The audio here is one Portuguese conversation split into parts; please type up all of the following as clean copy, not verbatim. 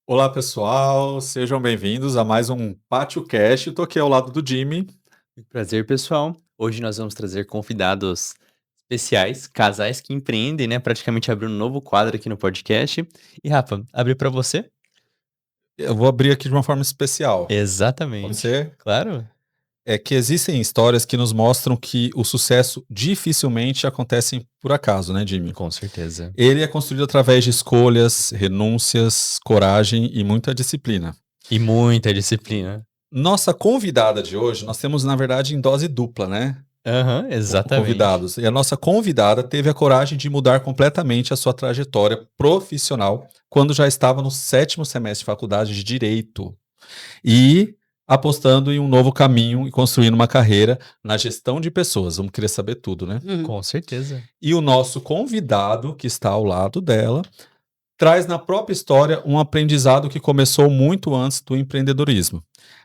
Olá, pessoal, sejam bem-vindos a mais um Pátio Cast. Estou aqui ao lado do Jimmy. Prazer, pessoal. Hoje nós vamos trazer convidados especiais, casais que empreendem, né? Praticamente abrir um novo quadro aqui no podcast. E, Rafa, abrir para você? Eu vou abrir aqui de uma forma especial. Pode Exatamente. ser? Claro. É que existem histórias que nos mostram que o sucesso dificilmente acontece por acaso, né, Jimmy? Com certeza. Ele é construído através de escolhas, renúncias, coragem e muita disciplina. E muita disciplina. Nossa convidada de hoje, nós temos, na verdade, em dose dupla, né? Aham, exatamente. Convidados. E a nossa convidada teve a coragem de mudar completamente a sua trajetória profissional quando já estava no 7º semestre de faculdade de Direito e apostando em um novo caminho e construindo uma carreira na gestão de pessoas. Vamos querer saber tudo, né? Com certeza. E o nosso convidado, que está ao lado dela, traz na própria história um aprendizado que começou muito antes do empreendedorismo.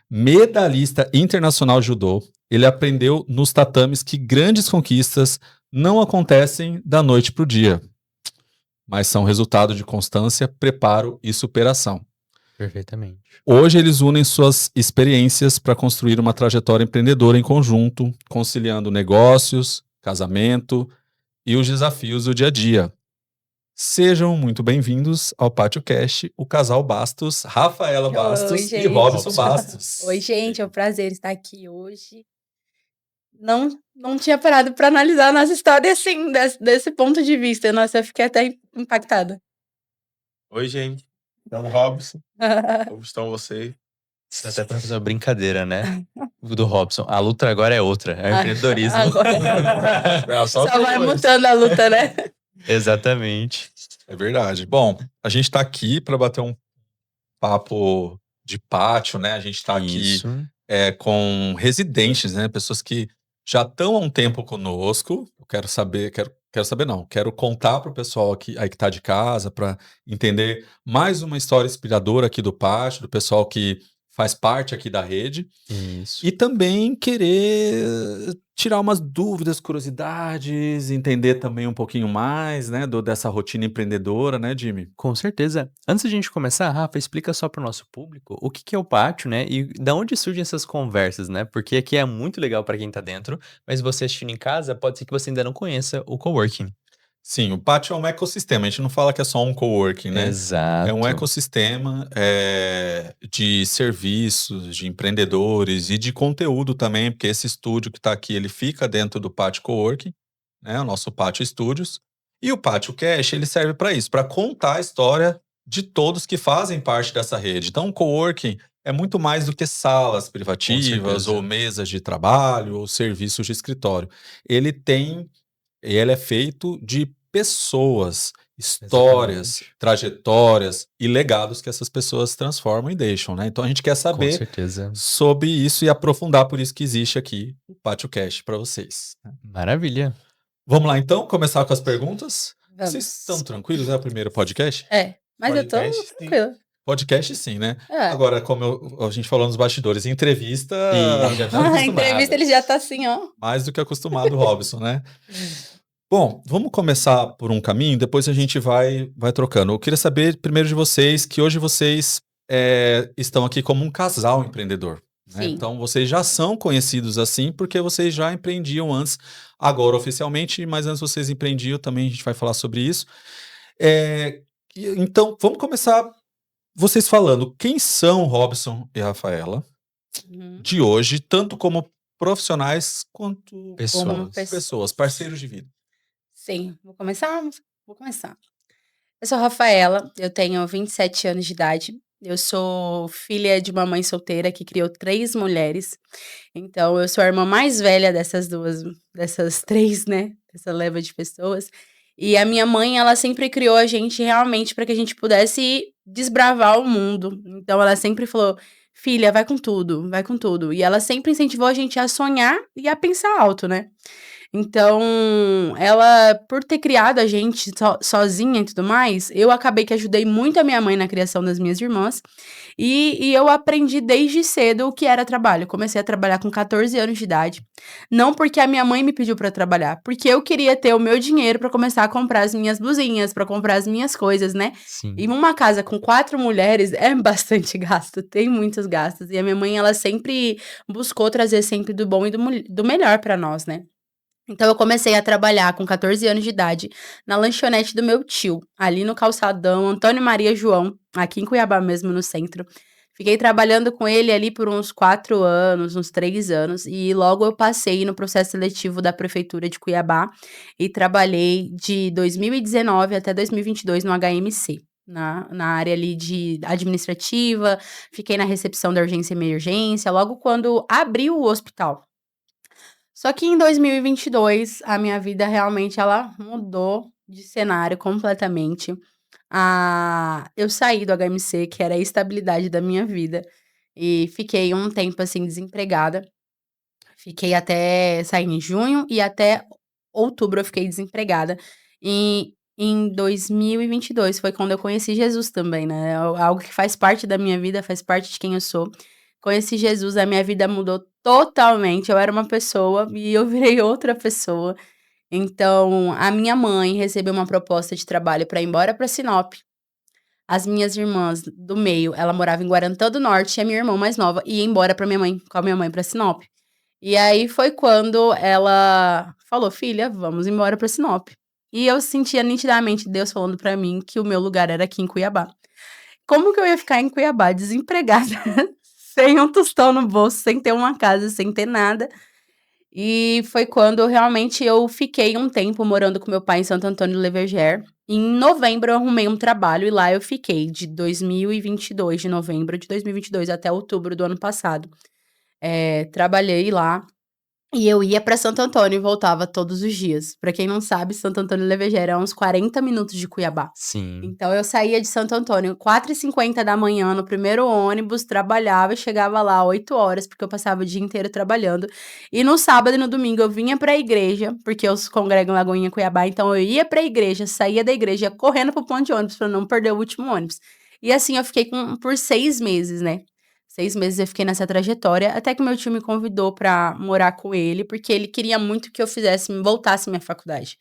Medalhista internacional de judô, ele aprendeu nos tatames que grandes conquistas não acontecem da noite para o dia, mas são resultado de constância, preparo e superação. Perfeitamente. Hoje eles unem suas experiências para construir uma trajetória empreendedora em conjunto, conciliando negócios, casamento e os desafios do dia a dia. Sejam muito bem-vindos ao Pátio Cast, o casal Bastos, Rafaela Oi, Bastos e gente. Robson Bastos. Oi, gente, é um prazer estar aqui hoje. Não tinha parado para analisar a nossa história assim, desse ponto de vista. Nossa, eu fiquei até impactada. Oi, gente. Então, Robson, como estão vocês? Dá até pra fazer uma brincadeira, né? Do Robson. A luta agora é outra. É o empreendedorismo. Não, Só vai depois. mutando a luta, né? Exatamente. É verdade. Bom, a gente está aqui para bater um papo de pátio, né? A gente está aqui Isso. com residentes, né? Pessoas que já estão há um tempo conosco. Eu quero saber, quero saber não, quero contar para o pessoal aqui, aí que está de casa, para entender mais uma história inspiradora aqui do pátio, do pessoal que faz parte aqui da rede. Isso. E também querer tirar umas dúvidas, curiosidades, entender também um pouquinho mais, né, dessa rotina empreendedora, né, Jimmy? Com certeza. Antes da gente começar, Rafa, explica só para o nosso público o que que é o pátio, né? E da onde surgem essas conversas, né? Porque aqui é muito legal para quem tá dentro, mas você assistindo em casa, pode ser que você ainda não conheça o coworking. Sim, o pátio é um ecossistema. A gente não fala que é só um coworking, né? É um Exato. ecossistema de serviços, de empreendedores e de conteúdo também, porque esse estúdio que está aqui, ele fica dentro do Pátio Coworking, né? O nosso Pátio Studios. E o Pátio Cash, ele serve para isso, para contar a história de todos que fazem parte dessa rede. Então, o coworking é muito mais do que salas privativas certeza. ou mesas de trabalho ou serviços de escritório. Ele tem ele é feito de pessoas, histórias, Exatamente. trajetórias e legados que essas pessoas transformam e deixam, né. Então a gente quer Com saber certeza. sobre isso e aprofundar, por isso que existe aqui o Pátio Cast para vocês, né. Maravilha. Vamos lá então, começar com as perguntas? Vocês estão Vamos. tranquilos? É o primeiro podcast? Mas eu tô Podcast, sim. tranquila. Podcast sim, né. É. Agora, como a gente falou nos bastidores, entrevista E- já tá A acostumada. entrevista ele já tá assim, ó. Mais do que acostumado, Robson, né. Bom, vamos começar por um caminho, depois a gente vai trocando. Eu queria saber primeiro de vocês, que hoje vocês estão aqui como um casal empreendedor, né. Sim. Então vocês já são conhecidos assim, porque vocês já empreendiam antes, agora oficialmente, mas antes vocês empreendiam também, a gente vai falar sobre isso. Então vamos começar vocês falando quem são Robson e Rafaela, Uhum. de hoje, tanto como profissionais quanto Pessoas. como pessoas, parceiros de vida. Sim, vou começar? Vou começar. Eu sou Rafaela, eu tenho 27 anos de idade. Eu sou filha de uma mãe solteira que criou 3 mulheres. Então, eu sou a irmã mais velha dessas 3, né? Dessa leva de pessoas. E a minha mãe, ela sempre criou a gente realmente para que a gente pudesse desbravar o mundo. Então, ela sempre falou: filha, vai com tudo, vai com tudo. E ela sempre incentivou a gente a sonhar e a pensar alto, né? Então, ela, por ter criado a gente sozinha e tudo mais, eu acabei que ajudei muito a minha mãe na criação das minhas irmãs. E eu aprendi desde cedo o que era trabalho. Comecei a trabalhar com 14 anos de idade. Não porque a minha mãe me pediu pra trabalhar, porque eu queria ter o meu dinheiro pra começar a comprar as minhas blusinhas, pra comprar as minhas coisas, né? E Sim. uma casa com 4 mulheres é bastante gasto, tem muitos gastos. E a minha mãe, ela sempre buscou trazer sempre do bom e do melhor pra nós, né? Então eu comecei a trabalhar com 14 anos de idade na lanchonete do meu tio, ali no calçadão Antônio Maria João, aqui em Cuiabá mesmo, no centro. Fiquei trabalhando com ele ali por uns 4 anos, uns 3 anos, e logo eu passei no processo seletivo da prefeitura de Cuiabá e trabalhei de 2019 até 2022 no HMC. Na área ali de administrativa, fiquei na recepção da urgência e emergência, logo quando abriu o hospital. Só que em 2022, a minha vida realmente ela mudou de cenário completamente. Eu saí do HMC, que era a estabilidade da minha vida, e fiquei um tempo, assim, desempregada. Fiquei até sair em junho e até outubro eu fiquei desempregada. E em 2022 foi quando eu conheci Jesus também, né, algo que faz parte da minha vida, faz parte de quem eu sou. Conheci Jesus, a minha vida mudou totalmente, eu era uma pessoa e eu virei outra pessoa. Então, a minha mãe recebeu uma proposta de trabalho para ir embora para Sinop. As minhas irmãs do meio, ela morava em Guarantã do Norte e a minha irmã mais nova ia embora para minha mãe com a minha mãe para Sinop. E aí foi quando ela falou: "Filha, vamos embora para Sinop". E eu sentia nitidamente Deus falando para mim que o meu lugar era aqui em Cuiabá. Como que eu ia ficar em Cuiabá desempregada, sem um tostão no bolso, sem ter uma casa, sem ter nada? E foi quando realmente eu fiquei um tempo morando com meu pai em Santo Antônio do Leverger. Em novembro eu arrumei um trabalho e lá eu fiquei de 2022, de novembro de 2022 até outubro do ano passado. Trabalhei lá e eu ia pra Santo Antônio e voltava todos os dias. Pra quem não sabe, Santo Antônio do Leverger é uns 40 minutos de Cuiabá. Sim. Então eu saía de Santo Antônio 4h50 da manhã no primeiro ônibus, trabalhava e chegava lá 8 horas, porque eu passava o dia inteiro trabalhando. E no sábado e no domingo eu vinha pra igreja, porque eu congrego em Lagoinha, Cuiabá, então eu ia pra igreja, saía da igreja, ia correndo pro ponto de ônibus pra não perder o último ônibus. E assim eu fiquei por 6 meses, né. 6 meses eu fiquei nessa trajetória, até que meu tio me convidou pra morar com ele, porque ele queria muito que eu voltasse minha faculdade.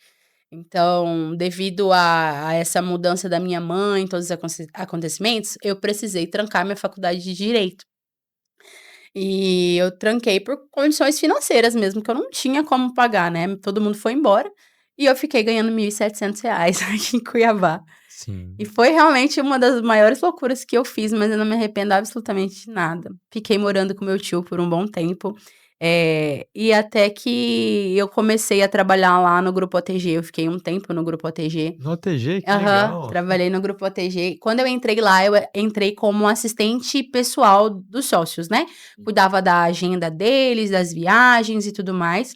Então, devido a essa mudança da minha mãe, todos os acontecimentos, eu precisei trancar minha faculdade de direito. E eu tranquei por condições financeiras mesmo, que eu não tinha como pagar, né, todo mundo foi embora, e eu fiquei ganhando R$ 1.700 aqui em Cuiabá. E Sim. foi realmente uma das maiores loucuras que eu fiz, mas eu não me arrependo absolutamente de nada. Fiquei morando com meu tio por um bom tempo, e até que eu comecei a trabalhar lá no Grupo OTG, eu fiquei um tempo no Grupo OTG. No OTG, que Aham, legal. trabalhei no Grupo OTG. Quando eu entrei lá, eu entrei como assistente pessoal dos sócios, né. Cuidava da agenda deles, das viagens e tudo mais.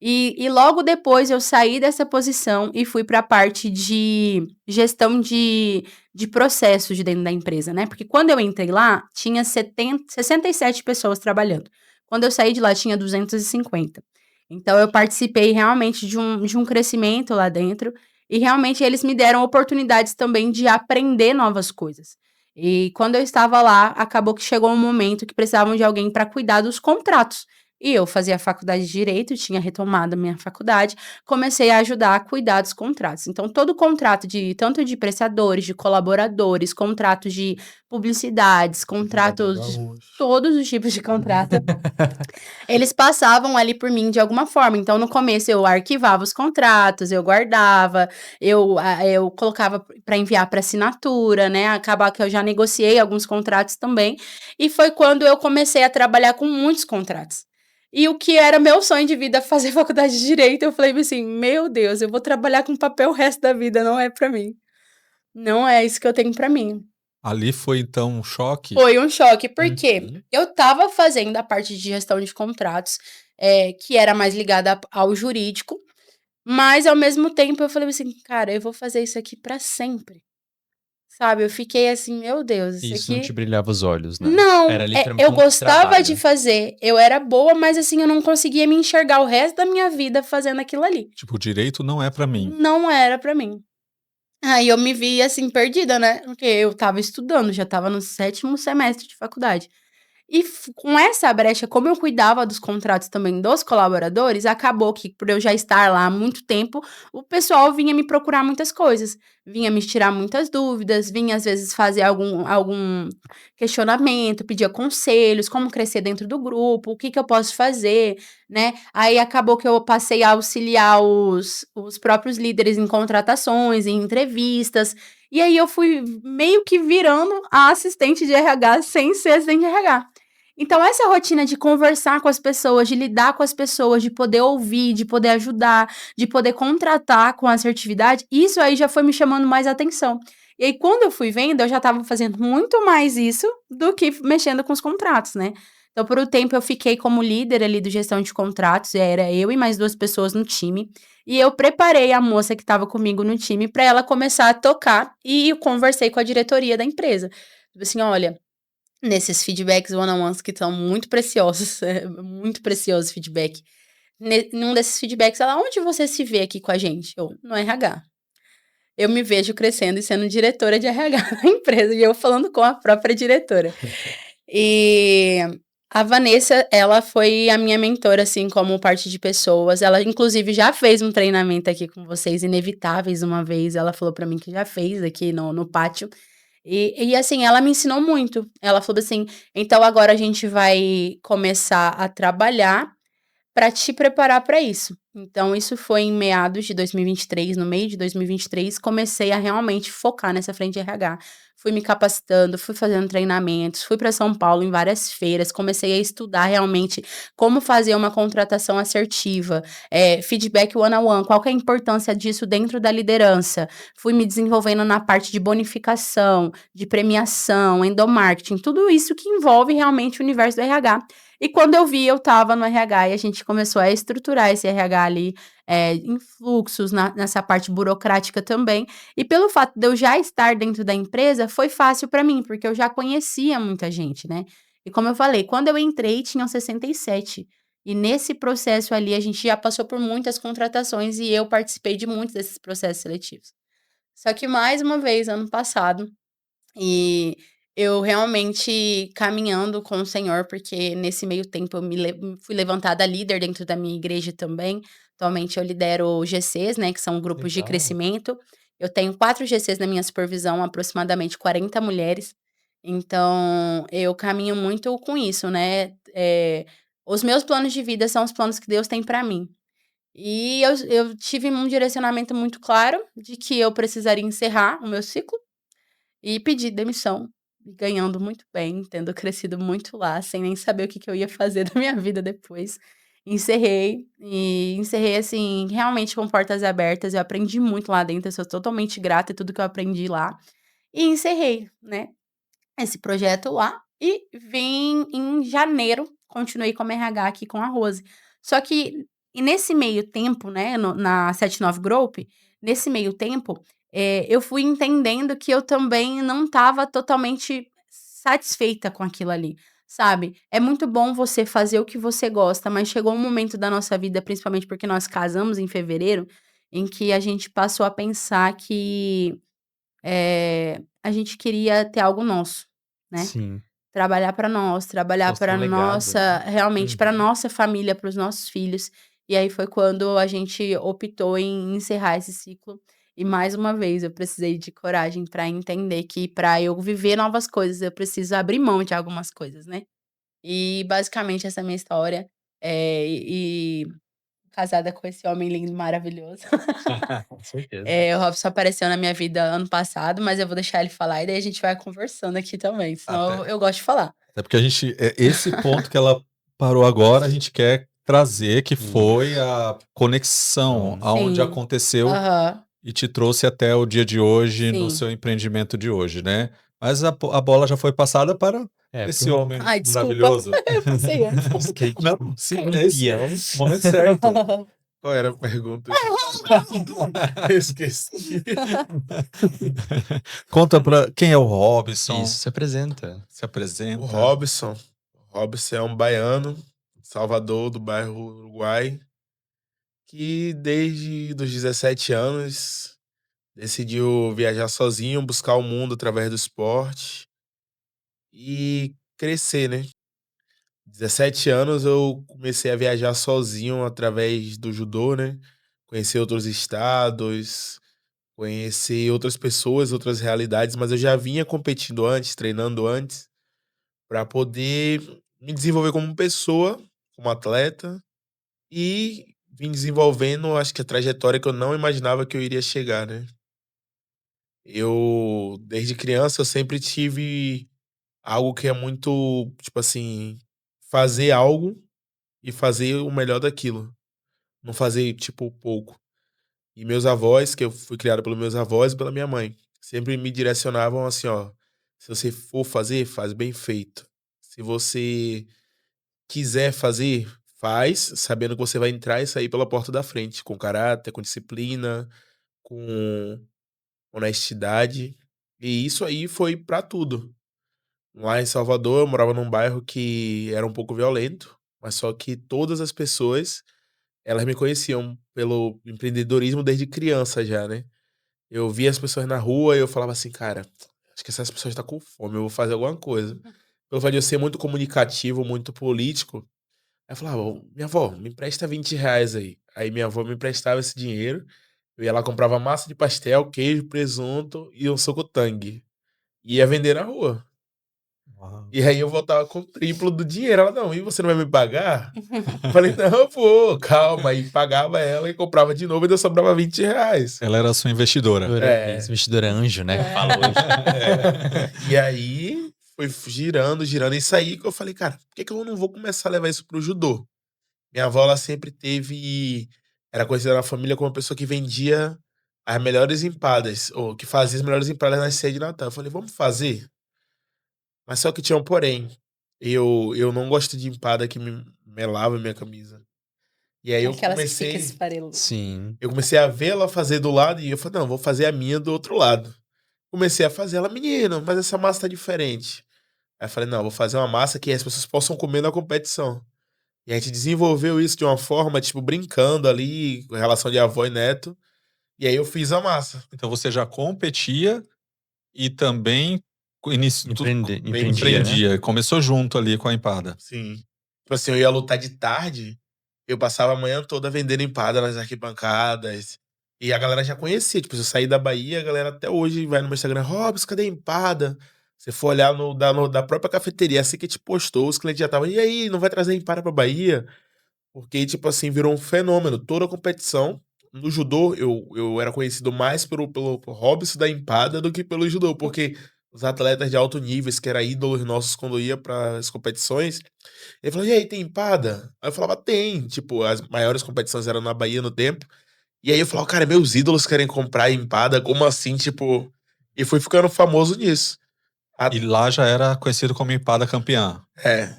E logo depois eu saí dessa posição e fui para a parte de gestão de processos de dentro da empresa, né, porque quando eu entrei lá, tinha 67 pessoas trabalhando. Quando eu saí de lá, tinha 250. Então eu participei realmente de um crescimento lá dentro, e realmente eles me deram oportunidades também de aprender novas coisas. E quando eu estava lá, acabou que chegou um momento que precisavam de alguém para cuidar dos contratos. E eu fazia faculdade de direito, tinha retomado a minha faculdade, comecei a ajudar a cuidar dos contratos. Então, todo contrato tanto de prestadores, de colaboradores, contratos de publicidades, Advogado contratos de gaúcho. todos os tipos de contrato, eles passavam ali por mim de alguma forma. Então, no começo, eu arquivava os contratos, eu guardava, eu colocava para enviar para assinatura, né? Acabar que eu já negociei alguns contratos também. E foi quando eu comecei a trabalhar com muitos contratos. E o que era meu sonho de vida, fazer faculdade de direito, eu falei assim: meu Deus, eu vou trabalhar com papel o resto da vida, não é para mim. Não é isso que eu tenho para mim. Ali foi então um choque? Foi um choque, porque Uhum. eu estava fazendo a parte de gestão de contratos, que era mais ligada ao jurídico, mas ao mesmo tempo eu falei assim: "Cara, eu vou fazer isso aqui para sempre". sabe? Eu fiquei assim, meu Deus, isso Isso não aqui... te brilhava os olhos, né? Não, Era literalmente eu um gostava de trabalho. fazer, eu era boa, mas assim, eu não conseguia me enxergar o resto da minha vida fazendo aquilo ali. Tipo, o direito não é pra mim. Não era pra mim. Aí eu me vi assim, perdida, né? Porque eu tava estudando, já tava no 7º semestre de faculdade. E com essa brecha, como eu cuidava dos contratos também dos colaboradores, acabou que, por eu já estar lá há muito tempo, o pessoal vinha me procurar muitas coisas. Vinha me tirar muitas dúvidas, vinha às vezes fazer algum questionamento, pedia conselhos, como crescer dentro do grupo, o que eu posso fazer, né? Aí acabou que eu passei a auxiliar os próprios líderes em contratações, em entrevistas. E aí eu fui meio que virando a assistente de RH sem ser assistente de RH. Então, essa rotina de conversar com as pessoas, de lidar com as pessoas, de poder ouvir, de poder ajudar, de poder contratar com assertividade, isso aí já foi me chamando mais atenção. E aí, quando eu fui vendo, eu já estava fazendo muito mais isso do que mexendo com os contratos, né? Então, por um tempo, eu fiquei como líder ali do gestão de contratos, era eu e mais 2 pessoas no time. E eu preparei a moça que estava comigo no time para ela começar a tocar e eu conversei com a diretoria da empresa. Tipo assim, olha, nesses feedbacks one-on-ones que são muito preciosos, muito precioso feedback. Num desses feedbacks, ela, onde você se vê aqui com a gente? Eu, no RH. Eu me vejo crescendo e sendo diretora de RH na empresa, e eu falando com a própria diretora. E a Vanessa, ela foi a minha mentora, assim, como parte de pessoas. Ela, inclusive, já fez um treinamento aqui com vocês, Inevitáveis, uma vez. Ela falou pra mim que já fez aqui no pátio. E assim, ela me ensinou muito. Ela falou assim: então agora a gente vai começar a trabalhar para te preparar para isso. Então, isso foi em meados de 2023, no meio de 2023, comecei a realmente focar nessa frente de RH. Fui me capacitando, fui fazendo treinamentos, fui para São Paulo em várias feiras, comecei a estudar realmente como fazer uma contratação assertiva, feedback one-on-one, qual que é a importância disso dentro da liderança. Fui me desenvolvendo na parte de bonificação, de premiação, endomarketing, tudo isso que envolve realmente o universo do RH. E quando eu vi, eu estava no RH e a gente começou a estruturar esse RH ali, em fluxos, nessa parte burocrática também. E pelo fato de eu já estar dentro da empresa, foi fácil para mim, porque eu já conhecia muita gente, né? E como eu falei, quando eu entrei, tinham 67. E nesse processo ali, a gente já passou por muitas contratações e eu participei de muitos desses processos seletivos. Só que, mais uma vez, ano passado, e eu realmente caminhando com o Senhor, porque nesse meio tempo eu fui levantada líder dentro da minha igreja também. Atualmente eu lidero GCs, né, que são grupos de Legal. crescimento. Eu tenho 4 GCs na minha supervisão, aproximadamente 40 mulheres. Então, eu caminho muito com isso, né? Os meus planos de vida são os planos que Deus tem para mim. E eu tive um direcionamento muito claro de que eu precisaria encerrar o meu ciclo e pedi demissão, ganhando muito bem, tendo crescido muito lá, sem nem saber o que eu ia fazer da minha vida depois. Encerrei, assim, realmente com portas abertas. Eu aprendi muito lá dentro, eu sou totalmente grata a tudo que eu aprendi lá. E encerrei, né, esse projeto lá e vim em janeiro, continuei como RH aqui com a Rose. Só que e nesse meio tempo, né, na 79 Group, nesse meio tempo, eu fui entendendo que eu também não estava totalmente satisfeita com aquilo ali, sabe. É muito bom você fazer o que você gosta, mas chegou um momento da nossa vida, principalmente porque nós casamos em fevereiro, em que a gente passou a pensar que, a gente queria ter algo nosso, né. Sim. Trabalhar para nós, trabalhar Construir para um legado, nossa né? realmente para Uhum. nossa família, para os nossos filhos. E aí foi quando a gente optou em encerrar esse ciclo. E mais uma vez eu precisei de coragem para entender que para eu viver novas coisas, eu preciso abrir mão de algumas coisas, né. E basicamente essa é a minha história, e casada com esse homem lindo, maravilhoso. Com certeza. O Robson apareceu na minha vida ano passado, mas eu vou deixar ele falar e daí a gente vai conversando aqui também, senão eu Até, gosto de falar. até porque a gente, esse ponto que ela parou agora, a gente quer trazer que foi Isso. a conexão Então, aonde Sim. aconteceu Aham. e te trouxe até o dia de hoje no Sim. seu empreendimento de hoje, né? Mas a bola já foi passada para esse pro homem Ai, desculpa, maravilhoso. eu passei antes. skate Não, sim, é esse campeão. momento certo. Qual era a pergunta? Eu esqueci. Conta pra quem é o Robson. Isso, se apresenta. Se apresenta. O Robson. O Robson é um baiano, de Salvador, do bairro Uruguai, que desde os 17 anos decidiu viajar sozinho, buscar o mundo através do esporte e crescer, né? 17 anos eu comecei a viajar sozinho através do judô, né? Conhecer outros estados, conhecer outras pessoas, outras realidades, mas eu já vinha competindo antes, treinando antes, para poder me desenvolver como pessoa, como atleta e vim desenvolvendo, acho que a trajetória que eu não imaginava que eu iria chegar, né? Eu, desde criança, eu sempre tive algo que é muito, tipo assim, fazer algo e fazer o melhor daquilo. Não fazer, tipo, pouco. E meus avós, que eu fui criado pelos meus avós e pela minha mãe, sempre me direcionavam assim, ó, se você for fazer, faz bem feito. Se você quiser fazer, faz, sabendo que você vai entrar e sair pela porta da frente, com caráter, com disciplina, com honestidade. E isso aí foi pra tudo. Lá em Salvador, eu morava num bairro que era um pouco violento, mas só que todas as pessoas, elas me conheciam pelo empreendedorismo desde criança já, né? Eu via as pessoas na rua e eu falava assim, cara, acho que essas pessoas estão com fome, eu vou fazer alguma coisa. Pelo fato de eu ser muito comunicativo, muito político, aí eu falava, "Ô, minha avó, me empresta R$ 20 aí." Aí minha avó me emprestava esse dinheiro, eu ia lá, comprava massa de pastel, queijo, presunto e um suco Tang. Ia vender na rua. Uau. E aí eu voltava com o triplo do dinheiro. Ela, não, e você não vai me pagar? Eu falei, não, pô, calma. Aí pagava ela e comprava de novo e ainda sobrava R$ 20. Ela era a sua investidora. É. Isso, investidora anjo, né? Que fala hoje. E aí foi girando, girando. Isso aí que eu falei, cara, por que eu não vou começar a levar isso pro judô? Minha avó, ela sempre teve. Era conhecida na família como uma pessoa que vendia as melhores empadas, ou que fazia as melhores empadas na ceia de Natal. Eu falei, vamos fazer? Mas só que tinha um porém. Eu não gosto de empada que me melava minha camisa. E aí Aquelas que fica esfarelando. Sim. eu comecei a ver ela fazer do lado e eu falei, não, vou fazer a minha do outro lado. Comecei a fazer ela, menino, mas essa massa tá diferente. Aí eu falei, não, vou fazer uma massa que as pessoas possam comer na competição. E a gente desenvolveu isso de uma forma, tipo, brincando ali, com relação de avó e neto. E aí eu fiz a massa. Então você já competia e também Empreendia, né? empreendia. Começou junto ali com a empada. Sim. Tipo assim, eu ia lutar de tarde, eu passava a manhã toda vendendo empada nas arquibancadas. E a galera já conhecia. Tipo, se eu saí da Bahia, a galera até hoje vai no meu Instagram, Robson, cadê a empada? Se for olhar da própria cafeteria, assim que te postou, os clientes já estavam, e aí, não vai trazer empada pra Bahia? Porque, tipo assim, virou um fenômeno. Toda a competição. No judô, eu era conhecido mais pelo Robson da empada do que pelo judô, porque os atletas de alto nível, que eram ídolos nossos quando ia para as competições, ele falou, e aí, tem empada? Aí eu falava, tem. Tipo, as maiores competições eram na Bahia no tempo. E aí eu falava, cara, meus ídolos querem comprar empada, como assim? Tipo, e fui ficando famoso nisso. A- E lá já era conhecido como empada campeã. É,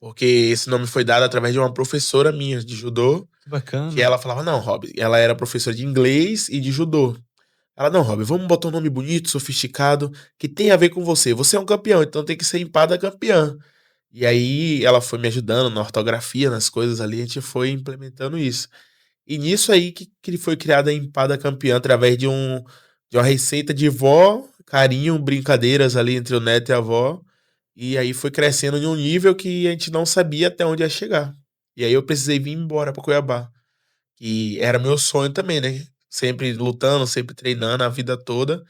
porque esse nome foi dado através de uma professora minha de judô, Que bacana. que ela falava, não, Rob, ela era professora de inglês e de judô. Ela, não, Rob, vamos botar um nome bonito, sofisticado, que tem a ver com você. Você é um campeão, então tem que ser empada campeã. E aí ela foi me ajudando na ortografia, nas coisas ali, a gente foi implementando isso. E nisso aí que foi criada a empada campeã através de uma receita de vó, carinho, brincadeiras ali entre o neto e a avó. E aí foi crescendo em um nível que a gente não sabia até onde ia chegar. E aí eu precisei vir embora para Cuiabá. E era meu sonho também, né? Sempre lutando, sempre treinando a vida toda.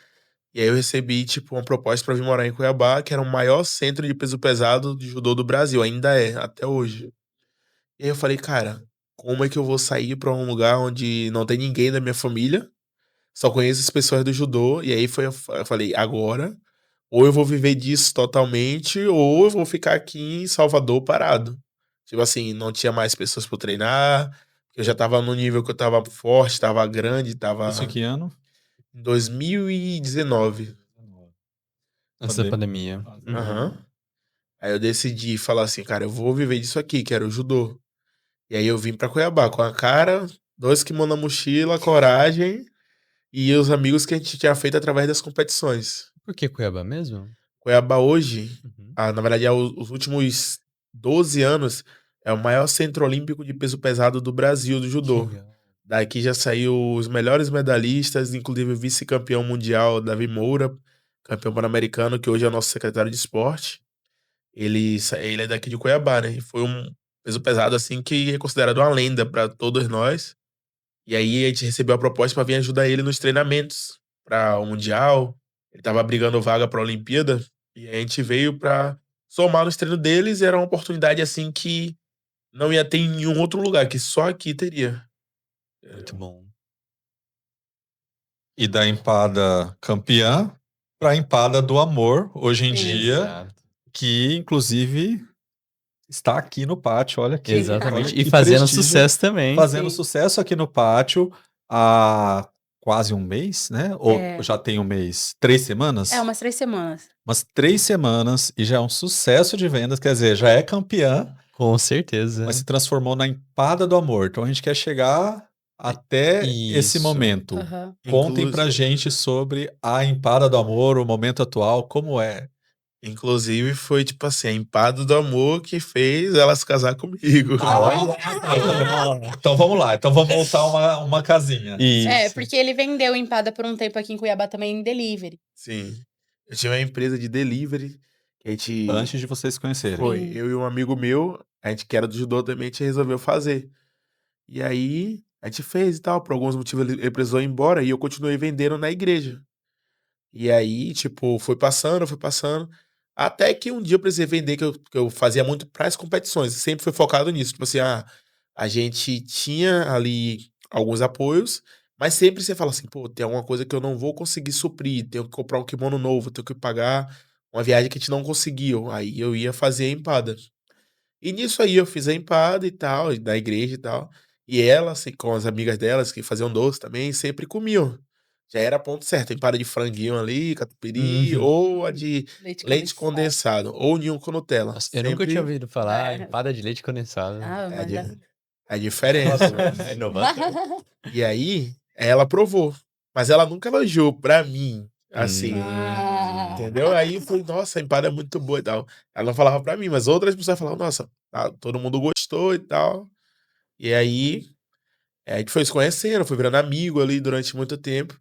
E aí eu recebi, tipo, uma proposta para vir morar em Cuiabá, que era o maior centro de peso pesado de judô do Brasil. Ainda é, até hoje. E aí eu falei, cara, como é que eu vou sair pra um lugar onde não tem ninguém da minha família? Só conheço as pessoas do judô. E aí foi, eu falei, agora, ou eu vou viver disso totalmente, ou eu vou ficar aqui em Salvador parado. Tipo assim, não tinha mais pessoas pra eu treinar. Eu já tava no nível que eu tava forte, tava grande, tava Isso em que ano? em 2019. Antes da pandemia. Aham. Aí eu decidi falar assim, cara, eu vou viver disso aqui, que era o judô. E aí eu vim pra Cuiabá com a cara 2 kimono na mochila, coragem e os amigos que a gente tinha feito através das competições. Por que Cuiabá mesmo? Cuiabá hoje, Uhum. na verdade, os últimos 12 anos, é o maior centro olímpico de peso pesado do Brasil, do Que judô. legal. Daqui já saiu os melhores medalhistas, inclusive o vice-campeão mundial, Davi Moura, campeão pan-americano, que hoje é o nosso secretário de esporte. Ele é daqui de Cuiabá, né? E foi um peso pesado, assim, que é considerado uma lenda para todos nós. E aí a gente recebeu a proposta para vir ajudar ele nos treinamentos para o Mundial. Ele tava brigando vaga para a Olimpíada. E a gente veio para somar nos treinos deles. E era uma oportunidade, assim, que não ia ter em nenhum outro lugar, que só aqui teria. Muito bom. E da empada campeã para empada do amor, hoje em Isso. dia, Exato. que inclusive está aqui no pátio. Olha que, Exatamente. olha E que fazendo prestígio. sucesso também. Fazendo Sim. sucesso aqui no pátio há quase um mês, né? Ou É. já tem um mês? 3 semanas? É, umas 3 semanas. Umas 3 semanas e já é um sucesso de vendas, quer dizer, já é campeã, Com certeza. mas se transformou na empada do amor. Então a gente quer chegar até esse Isso. momento. Aham. Contem pra gente sobre a empada do amor, o momento atual, como é. Inclusive, foi tipo assim, a empada do amor que fez ela se casar comigo. Então vamos lá, então vamos montar uma casinha. Isso. É, porque ele vendeu empada por um tempo aqui em Cuiabá também em delivery. Sim. Eu tinha uma empresa de delivery que a gente. Antes de vocês se conhecerem. Foi. Sim. Eu e um amigo meu, a gente que era do judô também, a gente resolveu fazer. E aí, a gente fez e tal. Por alguns motivos ele precisou ir embora e eu continuei vendendo na igreja. E aí, tipo, foi passando, foi passando. Até que um dia eu precisei vender, que eu fazia muito para as competições. Sempre foi focado nisso. Tipo assim, a gente tinha ali alguns apoios, mas sempre você fala assim, pô, tem alguma coisa que eu não vou conseguir suprir, tenho que comprar um kimono novo, tenho que pagar uma viagem que a gente não conseguiu. Aí eu ia fazer a empada. E nisso aí eu fiz a empada e tal, e da igreja e tal. E ela, assim, com as amigas delas, que faziam doce também, sempre comiam. Já era ponto certo, empada de franguinho ali, catupiry, Uhum. ou a de Leite leite condensado, ou ninho com Nutella. Nossa, eu nunca tinha Sempre ouvido falar É. empada de leite condensado. Ah, é a, mas di- dá- a diferença. É inovador. E aí, ela provou. Mas ela nunca elogiou pra mim, assim. Ah. Entendeu? Aí foi, nossa, a empada é muito boa e tal. Ela não falava pra mim, mas outras pessoas falavam, nossa, todo mundo gostou e tal. E aí, a gente foi se conhecendo, foi virando amigo ali durante muito tempo.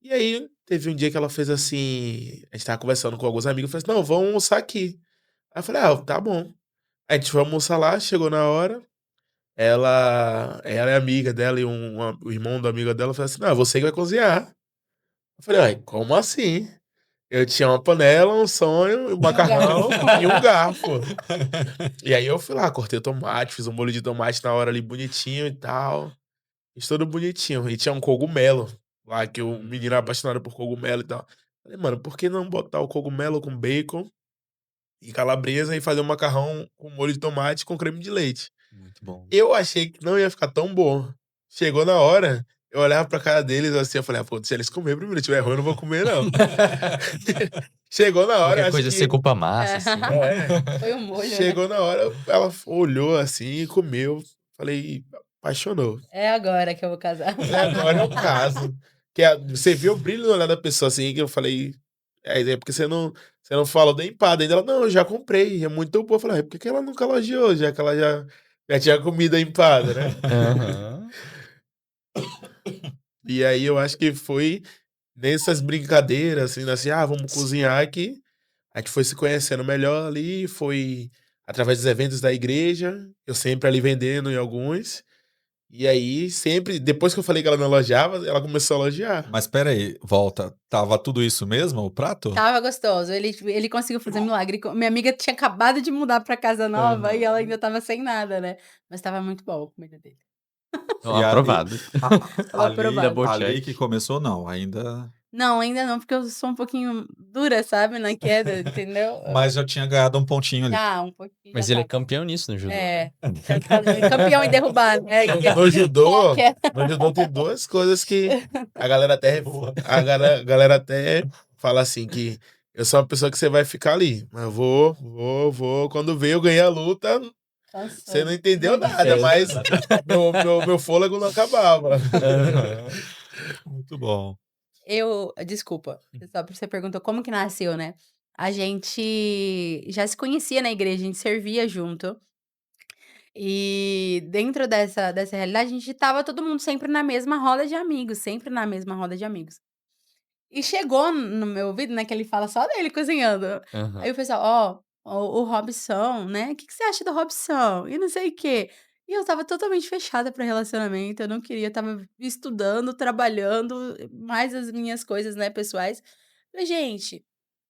E aí, teve um dia que ela fez assim. A gente tava conversando com alguns amigos, eu falei assim: não, vamos almoçar aqui. Aí eu falei: tá bom. Aí a gente foi almoçar lá, chegou na hora. Ela é amiga dela e o irmão da amiga dela falou assim: não, é você que vai cozinhar. Eu falei: ai, como assim? Eu tinha uma panela, um sonho, um macarrão e um garfo. E aí eu fui lá, cortei o tomate, fiz um molho de tomate na hora ali bonitinho e tal. Fiz tudo bonitinho. E tinha um cogumelo lá, que o menino era apaixonado por cogumelo e tal. Falei, mano, por que não botar o cogumelo com bacon e calabresa e fazer um macarrão com molho de tomate com creme de leite? Muito bom. Eu achei que não ia ficar tão bom. Chegou na hora, eu olhava pra cara deles assim, eu falei, pô, se eles comerem primeiro, se tiver ruim, eu não vou comer, não. Chegou na hora, Qualquer acho coisa que... você culpa a massa, assim. Foi o molho, né? Chegou na hora, ela olhou assim e comeu. Falei, apaixonou. É agora que eu vou casar. Agora é o caso. Você viu o brilho no olhar da pessoa assim, que eu falei. É porque você não falou da empada ainda. Ela, não, eu já comprei, é muito bom. Eu falei, por que ela nunca elogiou, já que ela já tinha comido a empada, né? Aham. E aí eu acho que foi nessas brincadeiras, assim, vamos cozinhar aqui. A gente foi se conhecendo melhor ali, foi através dos eventos da igreja, eu sempre ali vendendo em alguns. E aí, sempre, depois que eu falei que ela não elogiava, ela começou a elogiar. Mas espera aí, volta. Tava tudo isso mesmo, o prato? Tava gostoso. Ele conseguiu fazer milagre. Minha amiga tinha acabado de mudar pra casa nova e ela ainda tava sem nada, né? Mas tava muito bom a comida dele. Ó, E a- aprovado. Tava Ali, aprovado. ali que começou, não, ainda. Não, ainda não, porque eu sou um pouquinho dura, sabe? Na queda, entendeu? Mas já tinha ganhado um pontinho ali. Já, um pouquinho. Mas já ele é tá. campeão nisso no judô. É. Campeão em derrubar, né? No judô, Que é- no judô tem duas coisas que a galera até, a galera até fala assim, que eu sou uma pessoa que você vai ficar ali. Mas eu vou, quando ver eu ganhar a luta, Você não Cansou. entendeu nada, mas meu fôlego não acabava. Muito bom. Desculpa, só pra você perguntou como que nasceu, né? A gente já se conhecia na igreja, a gente servia junto. E dentro dessa realidade, a gente estava todo mundo sempre na mesma roda de amigos, sempre na mesma roda de amigos. E chegou no meu ouvido, né, que ele fala só dele cozinhando. Aham. Aí o pessoal: "Ó, o Robson, né, o que que você acha do Robson?" E não sei o quê. E eu estava totalmente fechada para relacionamento, eu não queria, eu estava estudando, trabalhando, mais as minhas coisas, né, pessoais. Falei: "Gente,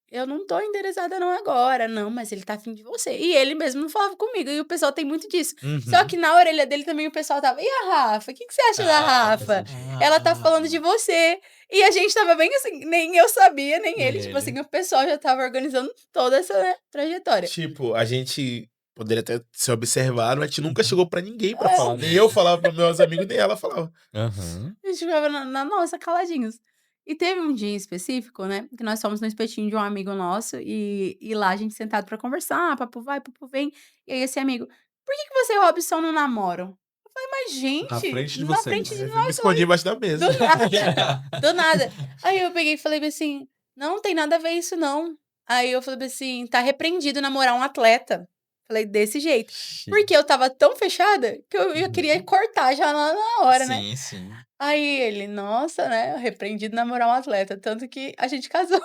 eu não tô interessada não agora". "Não, mas ele tá afim de você". E ele mesmo não falava comigo, e o pessoal tem muito disso. Só Uhum. que na orelha dele também o pessoal tava: "E a Rafa? O que que você acha da Ah, faz Rafa? sentido. Ela tá falando de você". E a gente estava bem assim, nem eu sabia, nem Nem ele, tipo assim, ele. o pessoal já estava organizando toda essa, né, trajetória. Tipo, a gente poderia até ser observado, mas a gente nunca chegou pra ninguém pra É, falar. Nem eu falava para meus amigos, nem ela falava. Aham. a gente ficava na nossa, caladinhos. E teve um dia em específico, né, que nós fomos no espetinho de um amigo nosso, e lá a gente sentado pra conversar, papo vai, papo vem, e aí esse amigo: "Por que que você e o Robson não namoram?" Eu falei: "Mas Na gente, frente de na frente vocês. de Aí eu me nós escondi 2, embaixo da mesa. do nada, do nada". Aí eu peguei e falei bem assim: "Não, tem nada a ver isso não". Aí eu falei bem assim: "Tá repreendido namorar um atleta". Falei desse jeito. Porque eu estava tão fechada que eu queria Uhum. cortar já na hora, né. Sim, sim. Aí ele: "Nossa, né, repreendido namorar um atleta", tanto que a gente casou.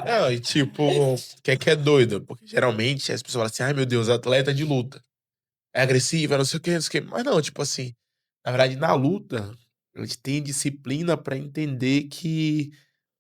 Não, e tipo, o que é doido? Porque geralmente as pessoas falam assim: "Ai meu Deus, atleta de luta. É agressiva, não sei o quê, não sei o quê". Mas não, tipo assim, na verdade na luta, a gente tem disciplina pra entender que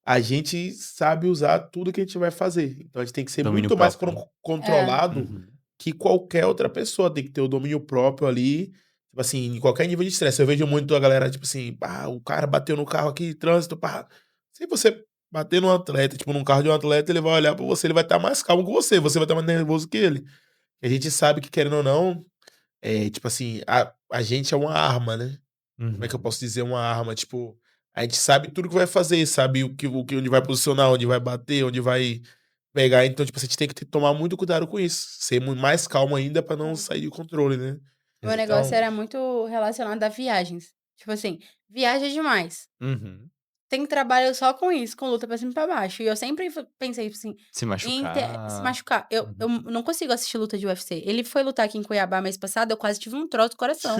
a gente sabe usar tudo que a gente vai fazer. Então a gente tem que ser Domínio muito mais próprio. É. controlado Uhum. que qualquer outra pessoa. Tem que ter o domínio próprio ali, tipo assim, em qualquer nível de estresse. Eu vejo muito a galera, tipo assim: "Ah, o cara bateu no carro aqui, trânsito, pá". Se você bater num atleta, tipo, num carro de um atleta, ele vai olhar pra você, ele vai estar mais calmo que você vai estar mais nervoso que ele. E a gente sabe que, querendo ou não, tipo assim, a gente é uma arma, né. Como é que eu Uhum. posso dizer uma arma? Tipo, a gente sabe tudo que vai fazer, sabe o que onde vai posicionar, onde vai bater, onde vai pegar. Então, tipo, a gente tem que tomar muito cuidado com isso. Ser mais calmo ainda pra não É. sair de controle, né. O meu negócio Então era muito relacionado a viagens. Tipo assim, viaja demais. Uhum. Tem trabalho só com isso, com luta pra cima e pra baixo. E eu sempre pensei, tipo assim, Se se machucar. machucar. Eu Uhum. não consigo assistir luta de UFC. Ele foi lutar aqui em Cuiabá mês passado, eu quase tive um troço do coração.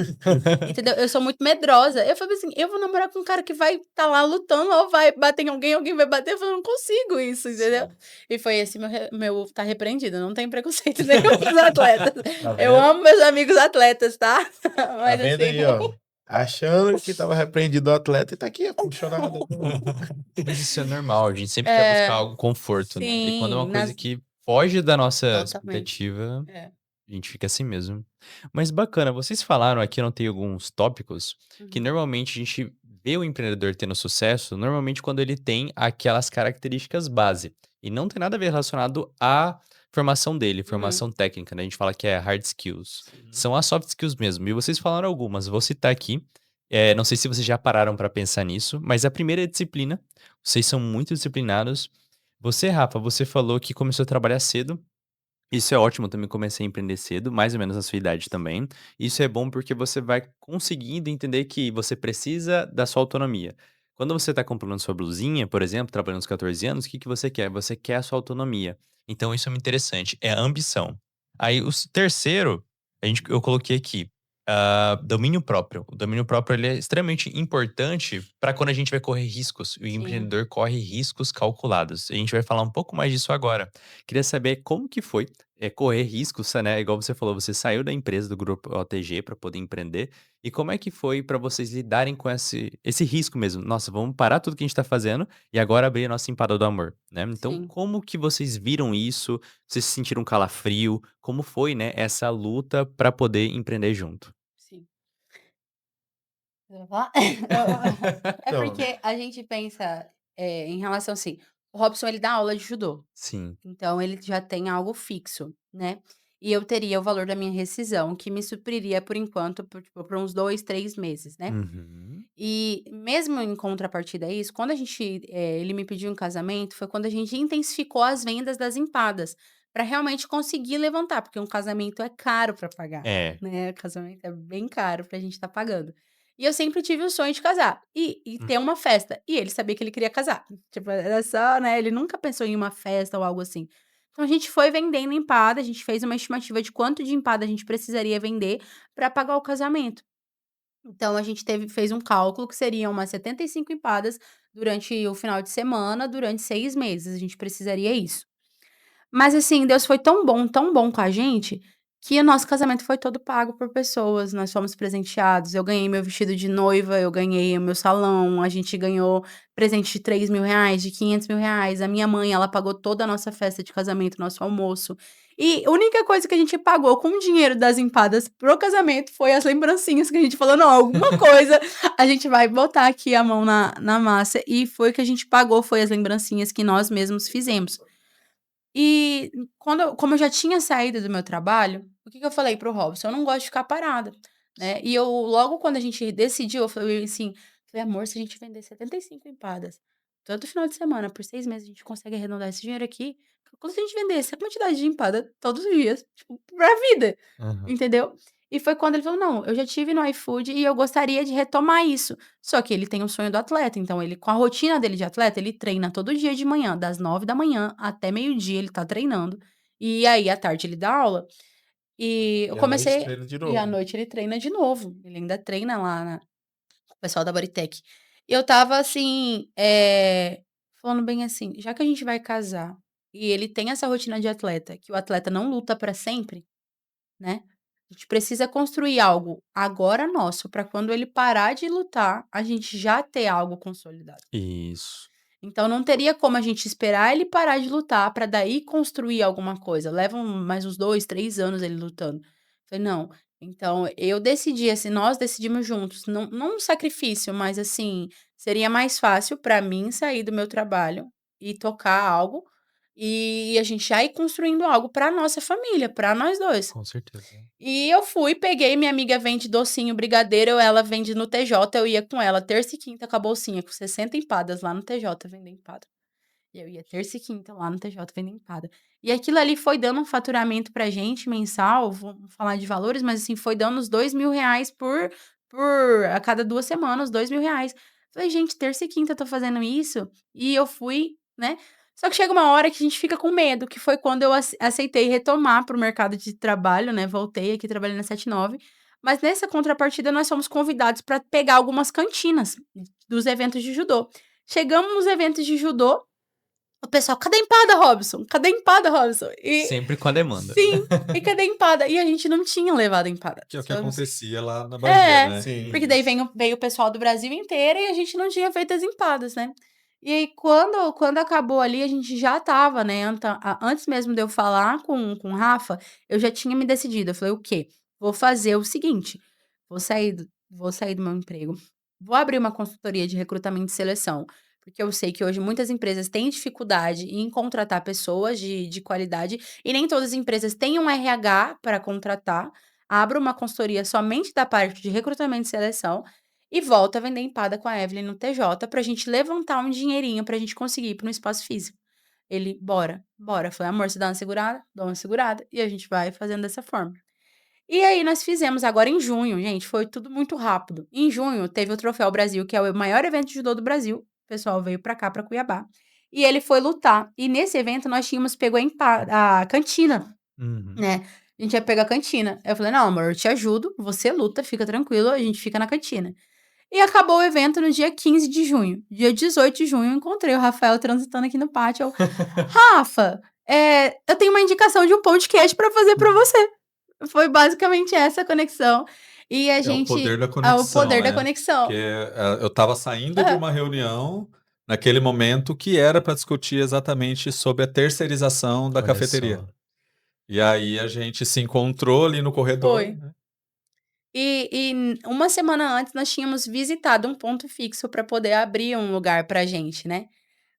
Entendeu? Eu sou muito medrosa. Eu falei assim: eu vou namorar com um cara que vai estar lá lutando, ou vai bater em alguém, alguém vai bater. Eu falei: eu não consigo isso, entendeu? Sim. E foi esse meu tá repreendido. Não tem preconceito nenhum com os atletas. tá Eu vendo? amo meus amigos atletas, tá? Tá Mas vendo assim. aí, ó? Achando que estava repreendido o atleta e tá aqui apaixonado. Mas isso é normal, a gente sempre quer buscar É, algo conforto, né? E quando é sim, uma coisa que foge da nossa totalmente. expectativa, É. a gente fica assim mesmo. Mas bacana, vocês falaram aqui, eu notei alguns tópicos que Uhum. normalmente a gente vê o empreendedor tendo sucesso, normalmente quando ele tem aquelas características base. E não tem nada a ver relacionado à formação dele, Uhum. formação técnica, né? A gente fala que é hard skills. Sim. São as soft skills mesmo. E vocês falaram algumas, vou citar aqui. Não sei se vocês já pararam para pensar nisso, mas a primeira é disciplina. Vocês são muito disciplinados. Você, Rafa, você falou que começou a trabalhar cedo. Isso é ótimo, eu também comecei a empreender cedo, mais ou menos na sua idade também. Isso é bom porque você vai conseguindo entender que você precisa da sua autonomia. Quando você está comprando sua blusinha, por exemplo, trabalhando aos 14 anos, o que que você quer? Você quer a sua autonomia. Então isso é muito interessante, é a ambição. Aí o terceiro, eu coloquei aqui, domínio próprio. O domínio próprio ele é extremamente importante para quando a gente vai correr riscos. O Sim. empreendedor corre riscos calculados. A gente vai falar um pouco mais disso agora. Queria saber como que foi correr riscos, né? Igual você falou, você saiu da empresa do grupo OTG para poder empreender. E como é que foi para vocês lidarem com esse risco mesmo? Nossa, vamos parar tudo que a gente está fazendo e agora abrir a nossa empada do amor, né? Então, Sim, como que vocês viram isso? Vocês se sentiram calafrio? Como foi, né, essa luta para poder empreender junto? sim. Você vai falar? É Não, porque a gente pensa, em relação assim, o Robson ele dá aula de judô. Sim. Então ele já tem algo fixo, né. E eu teria o valor da minha rescisão, que me supriria por enquanto por, tipo, por uns 2, 3 meses, né. Uhum. E mesmo em contrapartida a isso, quando ele me pediu em casamento, foi quando a gente intensificou as vendas das empadas, pra realmente conseguir levantar, porque um casamento é caro pra pagar, É. né? O casamento é bem caro pra gente estar pagando. E eu sempre tive o sonho de casar e Hum. ter uma festa. E ele sabia que ele queria casar. Tipo, era só, né? Ele nunca pensou em uma festa ou algo assim. Então a gente foi vendendo empada, a gente fez uma estimativa de quanto de empada a gente precisaria vender pra pagar o casamento. Então a gente fez um cálculo que seriam umas 75 empadas durante o final de semana, durante 6 meses, a gente precisaria isso. Mas assim, Deus foi tão bom com a gente, que o nosso casamento foi todo pago por pessoas, nós fomos presenteados, eu ganhei meu vestido de noiva, eu ganhei o meu salão, a gente ganhou presente de R$ 3.000, de R$ 500.000, a minha mãe, ela pagou toda a nossa festa de casamento, nosso almoço. E a única coisa que a gente pagou com o dinheiro das empadas pro casamento foi as lembrancinhas que a gente falou: "Não, alguma coisa a gente vai botar aqui a mão na massa", e foi o que a gente pagou, foi as lembrancinhas que nós mesmos fizemos. E como eu já tinha saído do meu trabalho, o que que eu falei para o Robson? Eu não gosto de ficar parada, né. E eu logo quando a gente decidiu, eu falei assim, falei: "Amor, se a gente vender 75 empadas todo final de semana por 6 meses, a gente consegue arredondar esse dinheiro aqui. Quando a gente vender essa quantidade de empada todos os dias, tipo, pra vida", Aham. entendeu? E foi quando ele falou: "Não, eu já tive no iFood e eu gostaria de retomar isso". Só que ele tem o sonho do atleta, então ele com a rotina dele de atleta, ele treina todo dia de manhã, das 9 da manhã até meio-dia ele tá treinando, e aí à tarde ele dá aula. E eu E à noite comecei treina de e à novo. noite ele treina de novo, ele ainda treina lá com o pessoal da Bodytech. E eu estava assim, falando bem assim: "Já que a gente vai casar, e ele tem essa rotina de atleta, que o atleta não luta pra sempre, né, a gente precisa construir algo agora nosso, pra quando ele parar de lutar, a gente já ter algo consolidado". Isso. Então não teria como a gente esperar ele parar de lutar para daí construir alguma coisa. Levam mais uns 2, 3 anos ele lutando. Falei: "Não". Então eu decidi, assim, nós decidimos juntos, não um sacrifício, mas assim, seria mais fácil para mim sair do meu trabalho e tocar algo, e a gente já ir construindo algo para nossa família, para nós 2. Com certeza. E eu fui, peguei, minha amiga vende docinho, brigadeiro, ela vende no TJ, eu ia com ela terça e quinta com a bolsinha, com 60 empadas lá no TJ vender empada. E eu ia terça e quinta lá no TJ vender empada. E aquilo ali foi dando um faturamento pra gente mensal, vamos falar de valores, mas assim, foi dando uns R$ 2.000 por a cada 2 semanas, R$ 2.000. Falei: "Gente, terça e quinta eu tô fazendo isso", e eu fui, né. Só que chega uma hora que a gente fica com medo, que foi quando eu aceitei retomar para o mercado de trabalho, né, voltei aqui trabalhando na 79, mas nessa contrapartida nós fomos convidados para pegar algumas cantinas dos eventos de judô. Chegamos nos eventos de judô, o pessoal: "Cadê a empada, Robson? Cadê a empada, Robson?" E Sempre com a demanda. sim, "E cadê a empada?" E a gente não tinha levado a empada. Que é o que Fomos acontecia lá na Bahia, é, né? porque Sim. daí veio o pessoal do Brasil inteiro e a gente não tinha feito as empadas, né. E aí quando acabou ali, a gente já estava, né, antes mesmo de eu falar com o Rafa, eu já tinha me decidido, eu falei: "O quê? Vou fazer o seguinte, vou sair do meu emprego, vou abrir uma consultoria de recrutamento e seleção", porque eu sei que hoje muitas empresas têm dificuldade em contratar pessoas de qualidade, e nem todas as empresas têm um RH para contratar. Abro uma consultoria somente da parte de recrutamento e seleção e volto a vender empada com a Evelyn no TJ pra gente levantar um dinheirinho pra gente conseguir ir para um espaço físico. Ele: "Bora, bora". Falei: "Amor, você dá uma segurada?". Dou uma segurada e a gente vai fazendo dessa forma. E aí nós fizemos agora em junho, gente, foi tudo muito rápido. Em junho teve o Troféu Brasil, que é o maior evento de judô do Brasil, o pessoal veio pra cá, pra Cuiabá, e ele foi lutar. E nesse evento nós tínhamos pego a cantina, Uhum. né, a gente ia pegar a cantina. Eu falei: "Não, amor, eu te ajudo, você luta, fica tranquilo, a gente fica na cantina". E acabou o evento no dia 15 de junho. Dia 18 de junho, eu encontrei o Rafael transitando aqui no pátio, eu: "Rafa, eu tenho uma indicação de um pão de queijo pra fazer pra você". Foi basicamente essa a conexão. E a É o gente poder da o conexão, poder da né? conexão. Porque eu estava saindo de Aham. uma reunião naquele momento que era para discutir exatamente sobre a terceirização da Olha cafeteria. só. E aí a gente se encontrou ali no corredor, Foi. né? Uma semana antes nós tínhamos visitado um ponto fixo para poder abrir um lugar pra gente, né.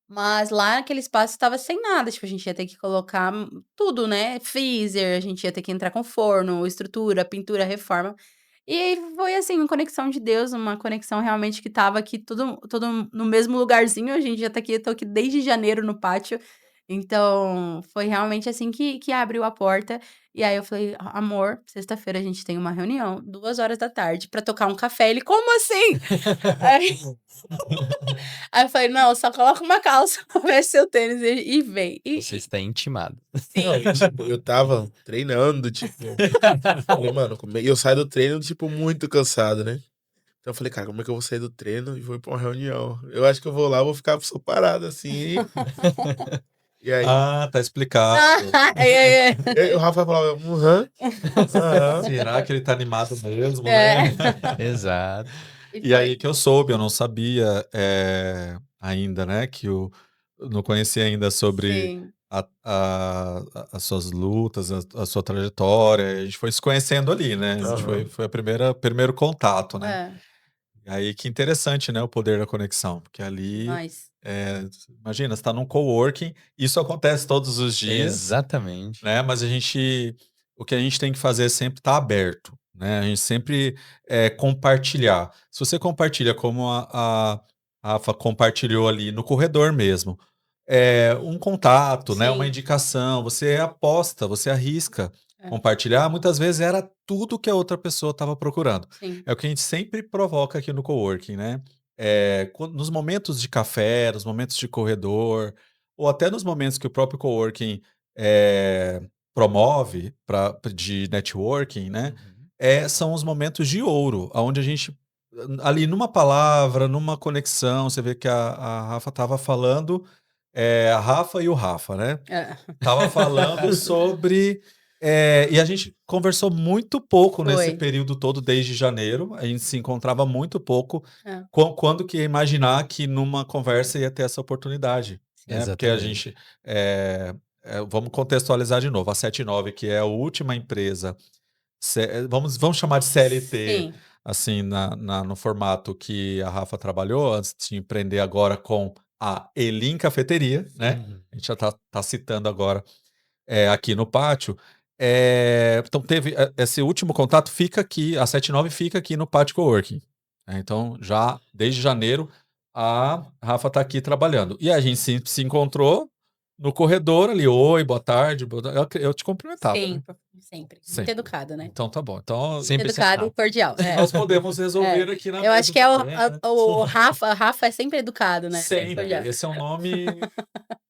Mas lá aquele espaço estava sem nada, tipo, a gente ia ter que colocar tudo, né, freezer, a gente ia ter que entrar com forno, estrutura, pintura, reforma. E aí foi, assim, uma conexão de Deus, uma conexão realmente que estava aqui tudo no mesmo lugarzinho, a gente já tá aqui, eu tô aqui desde janeiro no pátio, Então, foi realmente assim que abriu a porta. E aí eu falei: Amor, sexta-feira a gente tem uma reunião, 2 horas da tarde, pra tocar um café". Ele: "Como assim?" Aí aí eu falei: "Não, só coloca uma calça, veste seu tênis e vem". Você está intimado. Não, Sim. e, tipo, eu tava treinando, tipo, falei, mano, e eu saio do treino, tipo, muito cansado, né? Então eu falei, cara, como é que eu vou sair do treino e vou ir pra uma reunião? Eu acho que eu vou lá, vou ficar só parado assim. E aí, Ah, tá explicado. É, é, o Rafa falava, aham. Será que ele tá animado mesmo, é. né? Exato. E E aí foi. que eu soube, eu não sabia ainda, né? Eu não conhecia ainda sobre Sim. as suas lutas, a sua trajetória. A gente foi se conhecendo ali, né? A gente Aham. foi primeiro contato, né? É, E aí que interessante, né? O poder da conexão, porque ali, demais. é, imagina, você está num coworking, isso acontece todos os dias, Exatamente. né? Mas o que a gente tem que fazer é sempre estar aberto, né? A gente sempre compartilhar. Se você compartilha como a Rafa compartilhou ali no corredor mesmo, um contato, né? Uma Sim. indicação, você aposta, você arrisca É, compartilhar. Muitas vezes era tudo que a outra pessoa estava procurando. sim. É o que a gente sempre provoca aqui no coworking, né? Nos momentos de café, nos momentos de corredor, ou até nos momentos que o próprio coworking eh, promove de networking, né? Uhum. São os momentos de ouro, onde a gente, ali numa palavra, numa conexão, você vê que a Rafa estava falando, a Rafa e o Rafa, né? É. Tava falando sobre. E a gente conversou muito pouco nesse Foi. período todo, desde janeiro. A gente se encontrava muito pouco. É, Quando que ia imaginar que numa conversa ia ter essa oportunidade, né? Porque a Exatamente. gente. Vamos contextualizar de novo. A 79, que é a última empresa, vamos chamar de CLT, sim. assim, no formato que a Rafa trabalhou, antes de empreender agora com a Elim Cafeteria, né? Uhum. A gente já está citando agora aqui no pátio. Então teve esse último contato, fica aqui, a 79 fica aqui no Pátio Coworking. Então, já desde janeiro, a Rafa está aqui trabalhando. E a gente se encontrou no corredor ali. Oi, boa tarde. Eu te cumprimentava, né? Sempre. Muito Sempre. educado, né? Então tá bom. Então, Muito Sempre se educado e amava. cordial. nós podemos É. resolver aqui na Eu acho mesa que é também, né? o Rafa. Rafa é sempre educado, né? Sempre Sempre. cordial. Esse é um nome,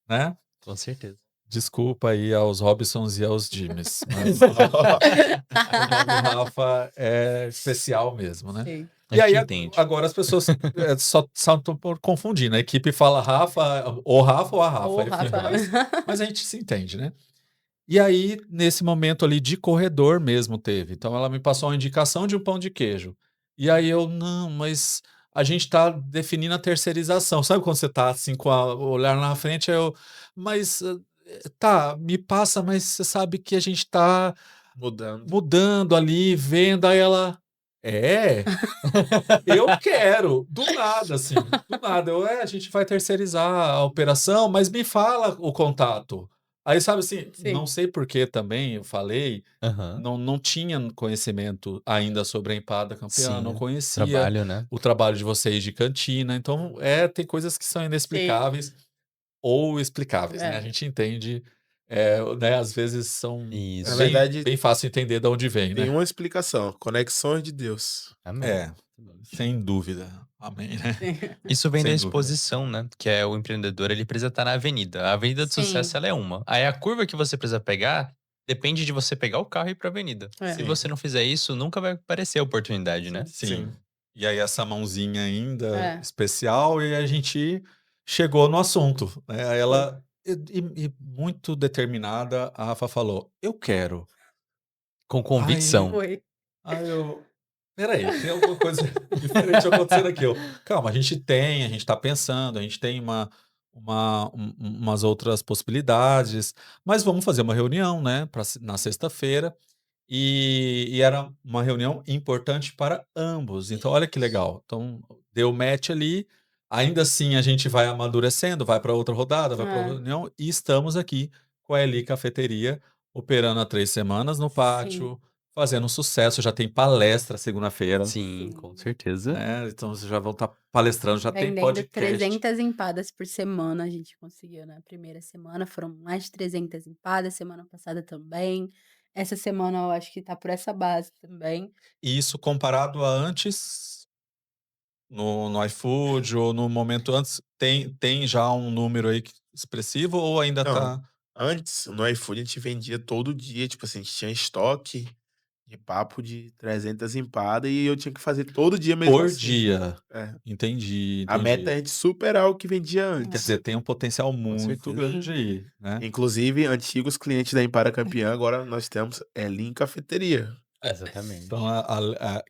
né? Com certeza. Desculpa aí aos Robsons e aos Jimmys, mas o nome Rafa é especial mesmo, né? Sim. A E gente aí entende. agora as pessoas só estão por confundir, né? A equipe fala Rafa ou a Rafa. Ou Aí eu falei, Rafa. mas a gente se entende, né? E aí, nesse momento ali de corredor mesmo teve. Então ela me passou uma indicação de um pão de queijo. E aí eu, não, mas a gente está definindo a terceirização. Sabe quando você está assim com o olhar na frente, aí eu, mas tá, me passa, mas você sabe que a gente está Mudando. mudando ali, vendo, aí ela. Eu quero, do nada, assim, do nada. A gente vai terceirizar a operação, mas me fala o contato. Aí, sabe assim, não Sim. sei por que também eu falei, Aham. não tinha conhecimento ainda sobre a Empada Campeã, não Sim. conhecia Trabalho, né? o trabalho de vocês de cantina. Então, tem coisas que são Sim. inexplicáveis ou explicáveis, né? A É. gente entende, né? Às vezes são Na Isso. verdade, bem fácil entender de onde vem, tem né? uma explicação. Conexões de Deus. Amém. É, sem dúvida. Amém, né? Sim. Isso vem da Sem dúvida. exposição, né? Que é o empreendedor, ele precisa estar na avenida. A avenida de Sim. sucesso, ela é uma. Aí a curva que você precisa pegar, depende de você pegar o carro e ir pra avenida. É. Se Sim. você não fizer isso, nunca vai aparecer a oportunidade, né? Sim. Sim. E aí essa mãozinha ainda É. especial e a gente chegou no assunto, né, aí Foi. ela e muito determinada, a Rafa falou: "Eu quero". Com Aí convicção. Foi. aí eu: "Espera aí, tem alguma coisa diferente acontecendo aqui". Eu: "Calma, a gente tá pensando, a gente tem umas outras possibilidades, mas vamos fazer uma reunião, né, na sexta-feira". E era uma reunião importante para ambos, então olha que legal. Então deu match ali, ainda assim a gente vai amadurecendo, vai para outra rodada, vai para outra É. reunião e estamos aqui com a Eli Cafeteria, operando há 3 semanas no Sim. pátio, fazendo um sucesso, já tem palestra segunda-feira, Sim, com Sim. certeza. né? Então vocês já vão estar palestrando, já tem Vendendo podcast. 300 empadas por semana, a gente conseguiu na primeira semana, foram mais de 300 empadas, semana passada também. Essa semana eu acho que tá por essa base também. E isso comparado a antes, no iFood ou no momento antes, tem já um número aí expressivo ou ainda Não, tá antes no iFood a gente vendia todo dia, tipo assim, a gente tinha estoque de papo de 300 empadas e eu tinha que fazer todo dia mesmo por assim. dia? É. Entendi, A meta é entendi. a gente superar o que vendia Quer É. antes. dizer, tem um potencial Com muito certeza. grande Sim. aí, né? Inclusive, antigos clientes da Empada Campeã, agora nós temos Lean Cafeteria. Então Exatamente.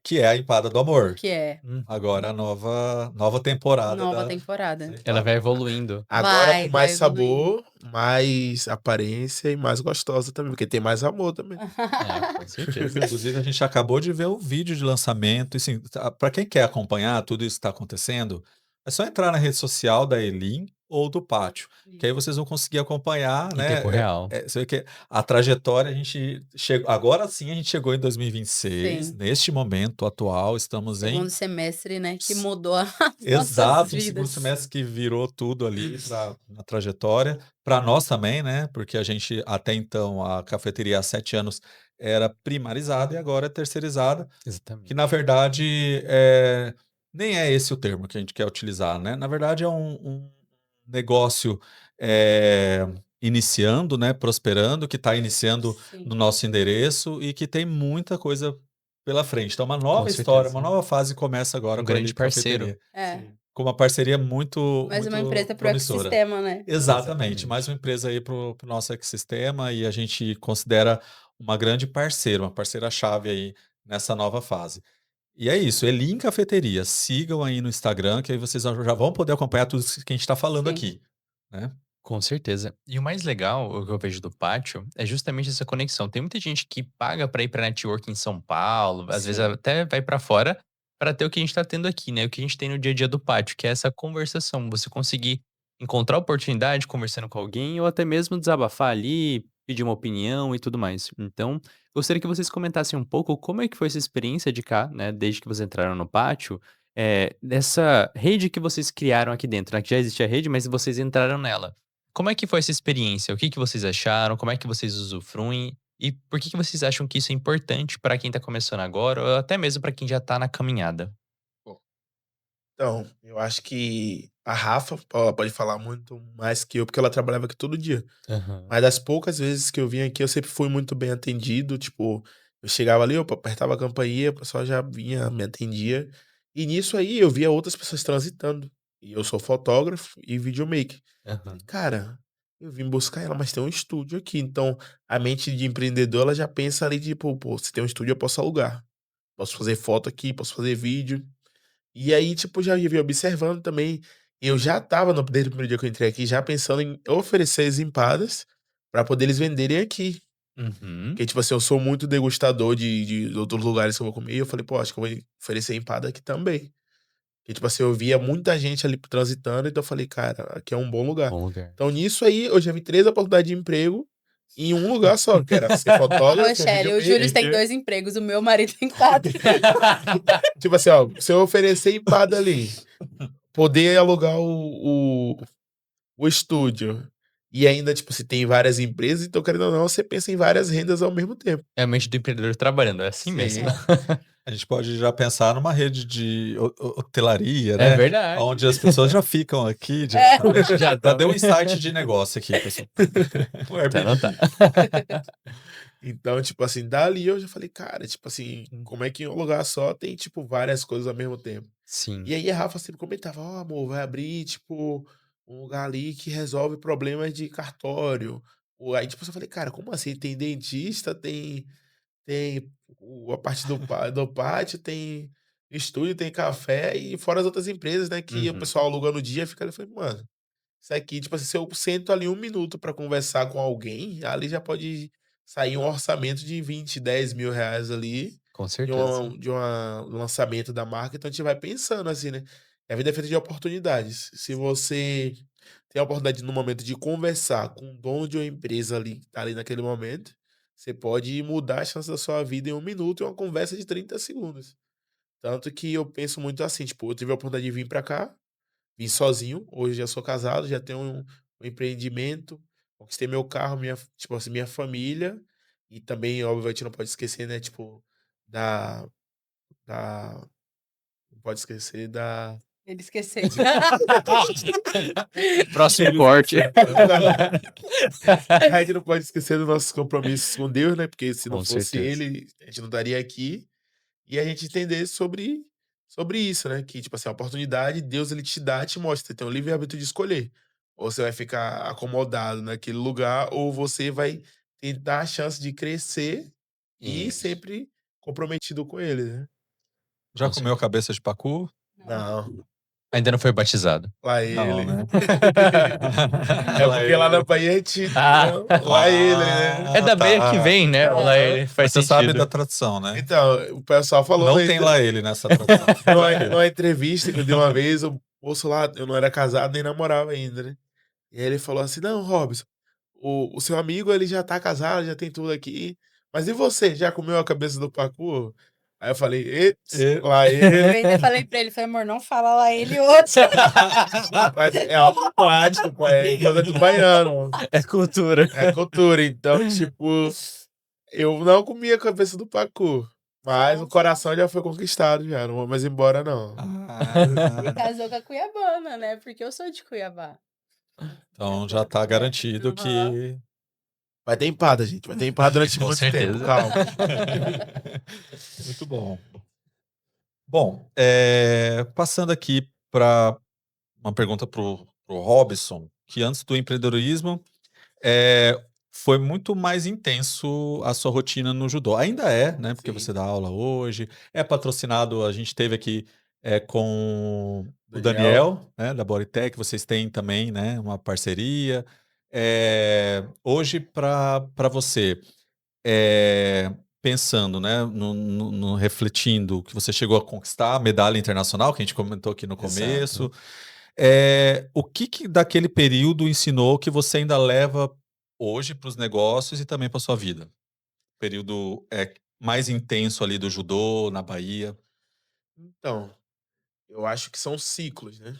que é a empada do amor. Que é Agora Uhum. a nova temporada nova da temporada. Ela vai empada. evoluindo. Agora com Vai mais evoluindo. sabor, mais aparência e mais gostosa também, porque tem mais amor também. Ah, com certeza. Inclusive, a gente acabou de ver o vídeo de lançamento. E, assim, para quem quer acompanhar tudo isso que está acontecendo, é só entrar na rede social da Elin ou do Pátio, que aí Isso. vocês vão conseguir acompanhar, Em tempo né? real. Você vê que a trajetória, a gente chegou, agora sim a gente chegou em 2026, Sim. neste momento atual, estamos Segundo em. semestre, né, que mudou as nossas Exato, um segundo vidas. semestre que virou tudo ali na trajetória, para nós também, né? Porque a gente, até então, a cafeteria há 7 anos era primarizada e agora é terceirizada, que na Exatamente. verdade nem é esse o termo que a gente quer utilizar, né? Na verdade, é um negócio iniciando, né? Prosperando, que está iniciando no Sim. nosso endereço e que tem muita coisa pela frente. Então, uma Com nova história, uma certeza. nova fase começa agora Um com a grande Elite parceiro. Cafeteria, É. Sim. com uma parceria muito, Mais uma muito empresa pro promissora. ecossistema, né? Exatamente, mais Exatamente. uma empresa aí para o nosso ecossistema e a gente considera uma grande parceira, uma parceira-chave aí nessa nova fase. E é isso, Elin Cafeteria, sigam aí no Instagram, que aí vocês já vão poder acompanhar tudo isso que a gente está falando Sim. aqui, né? Com certeza. E o mais legal, o que eu vejo do pátio, é justamente essa conexão. Tem muita gente que paga para ir para network em São Paulo, às vezes Sim. até vai para fora, para ter o que a gente está tendo aqui, né? O que a gente tem no dia a dia do pátio, que é essa conversação. Você conseguir encontrar oportunidade conversando com alguém ou até mesmo desabafar ali, pedir uma opinião e tudo mais. Então, gostaria que vocês comentassem um pouco como é que foi essa experiência de cá, né? Desde que vocês entraram no pátio, dessa rede que vocês criaram aqui dentro, né? Que já existia a rede, mas vocês entraram nela. Como é que foi essa experiência? O que que vocês acharam? Como é que vocês usufruem? E por que que vocês acham que isso é importante para quem tá começando agora ou até mesmo para quem já tá na caminhada? Então, eu acho que a Rafa, ela pode falar muito mais que eu, porque ela trabalhava aqui todo dia. Aham. Mas das poucas vezes que eu vim aqui, eu sempre fui muito bem atendido. Tipo, eu chegava ali, eu apertava a campainha, o pessoal já vinha, me atendia. E nisso aí eu via outras pessoas transitando. E eu sou fotógrafo e videomaker. Falei, Aham. cara, eu vim buscar ela, mas tem um estúdio aqui. Então, a mente de empreendedor, ela já pensa ali, tipo, pô, se tem um estúdio, eu posso alugar. Posso fazer foto aqui, posso fazer vídeo. E aí, tipo, já ia observando também. Eu já estava, desde o primeiro dia que eu entrei aqui, já pensando em oferecer as empadas para poder eles venderem aqui. Uhum. Porque, tipo assim, eu sou muito degustador de outros lugares que eu vou comer. E eu falei, pô, acho que eu vou oferecer empada aqui também. Porque, tipo assim, eu via muita gente ali transitando, então eu falei, cara, aqui é um bom lugar. Bom lugar. Então, nisso aí, eu já vi 3 oportunidades de emprego em um lugar só, que era ser Ô, fotógrafo, Shelly, o Júlio tem videomaker. 2 empregos, o meu marido tem 4. Tipo assim, ó, se eu oferecer empada ali, poder alugar o estúdio e ainda, tipo, se tem várias empresas, então, querendo ou não, você pensa em várias rendas ao mesmo tempo. É a mente do empreendedor trabalhando, é assim mesmo. Sim. É. A gente pode já pensar numa rede de hotelaria, É né? verdade. Onde as pessoas já ficam aqui É. diretamente. Já Já tá. deu um insight de negócio aqui, pessoal. O Tá, não tá. Airbnb. Então, tipo assim, dali eu já falei, cara, tipo assim, Hum. como é que em um lugar só tem, tipo, várias coisas ao mesmo tempo? Sim. E aí a Rafa sempre comentava, ó, amor, vai abrir, tipo, um lugar ali que resolve problemas de cartório. Ou aí, tipo, eu falei, cara, como assim? Tem dentista, tem a parte do pátio, tem estúdio, tem café e fora as outras empresas, né, que o Uhum. pessoal aluga no dia, fica ali, eu falei: "Mano, isso aqui, tipo assim, se eu sento ali 1 minuto pra conversar com alguém, ali já pode sair um orçamento de 20, 10 mil reais ali, Com de certeza. uma um lançamento da marca, então a gente vai pensando assim, né. A vida é feita de oportunidades. Se você tem a oportunidade no momento de conversar com o dono de uma empresa ali, que tá ali naquele momento, você pode mudar a chance da sua vida em 1 minuto em uma conversa de 30 segundos. Tanto que eu penso muito assim, tipo, eu tive a oportunidade de vir pra cá, vim sozinho, hoje já sou casado, já tenho um empreendimento, conquistei meu carro, tipo assim, minha família, e também, obviamente, não pode esquecer, né, tipo, da, da, não pode esquecer da... Ele esqueceu. Próximo corte. A gente não pode esquecer dos nossos compromissos com Deus, né, porque se não Com fosse certeza. Ele, a gente não estaria aqui, e a gente entender sobre isso, né, que, tipo assim, a oportunidade, Deus ele te dá, te mostra, você tem o livre-arbítrio de escolher. Ou você vai ficar acomodado naquele lugar, ou você vai tentar a chance de crescer e Isso, sempre comprometido com ele, né. Já com comeu certeza. cabeça de pacu? Não. Não, Ainda não foi batizado. lá Não, ele. né? É Lá porque lá na ele. Bahia a gente Ah, lá ele, né. é da Bahia que Tá. vem, né? O Aham. Laele. Mas Faz você sabe da sentido. tradição, né? Então, o pessoal falou Não tem lá ele nessa tradição. numa entrevista que eu dei uma vez, o moço lá, eu não era casado nem namorava ainda, né. E aí ele falou assim: "Não, Robson, o seu amigo ele já tá casado, já tem tudo aqui, mas e você, já comeu a cabeça do pacu?" Aí eu falei: "Eits, E- lá Eu ele". ainda falei pra ele, falei, amor, não fala lá ele outro. Mas é algo prático, pô, é coisa do baiano, É cultura. é cultura. Então, tipo, eu não comi a cabeça do pacu, mas o Não fala. coração já foi conquistado já, não vou mais embora não. E Ah, casou com a Cuiabana, né? Porque eu sou de Cuiabá. então já tá É. garantido Aham. que. Vai ter empada, gente, vai ter empada durante Com muito tempo, certeza. calma. Muito bom. Bom, passando aqui para uma pergunta para o Robson, que antes do empreendedorismo foi muito mais intenso a sua rotina no judô. Ainda é, né? Porque Sim, você dá aula hoje, é patrocinado, a gente teve aqui com o Daniel. Daniel, né, da Bodytech, vocês têm também, né, uma parceria. Hoje, para você, pensando, né, refletindo que você chegou a conquistar a medalha internacional, que a gente comentou aqui no começo, Exato. o que daquele período ensinou que você ainda leva hoje para os negócios e também para sua vida? Período mais intenso ali do judô, na Bahia. Então, eu acho que são ciclos, né.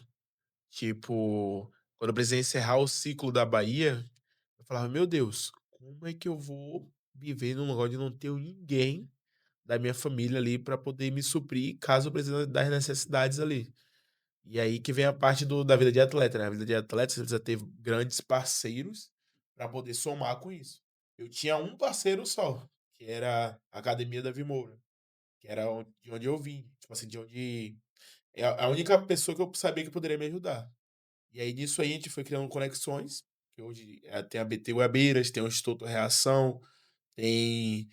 Tipo, quando eu precisei encerrar o ciclo da Bahia, eu falava: "Meu Deus, como é que eu vou viver num lugar onde não tenho ninguém da minha família ali para poder me suprir caso eu precise das necessidades ali?". E aí que vem a parte da vida de atleta, né, a vida de atleta você precisa ter grandes parceiros para poder somar com isso. Eu tinha um parceiro só, que era a academia Davi Moura, que era de onde eu vim, tipo assim, de onde é a única pessoa que eu sabia que poderia me ajudar. E aí nisso aí a gente foi criando conexões, que hoje, tem a BT Guabeiras, tem o Instituto Reação, tem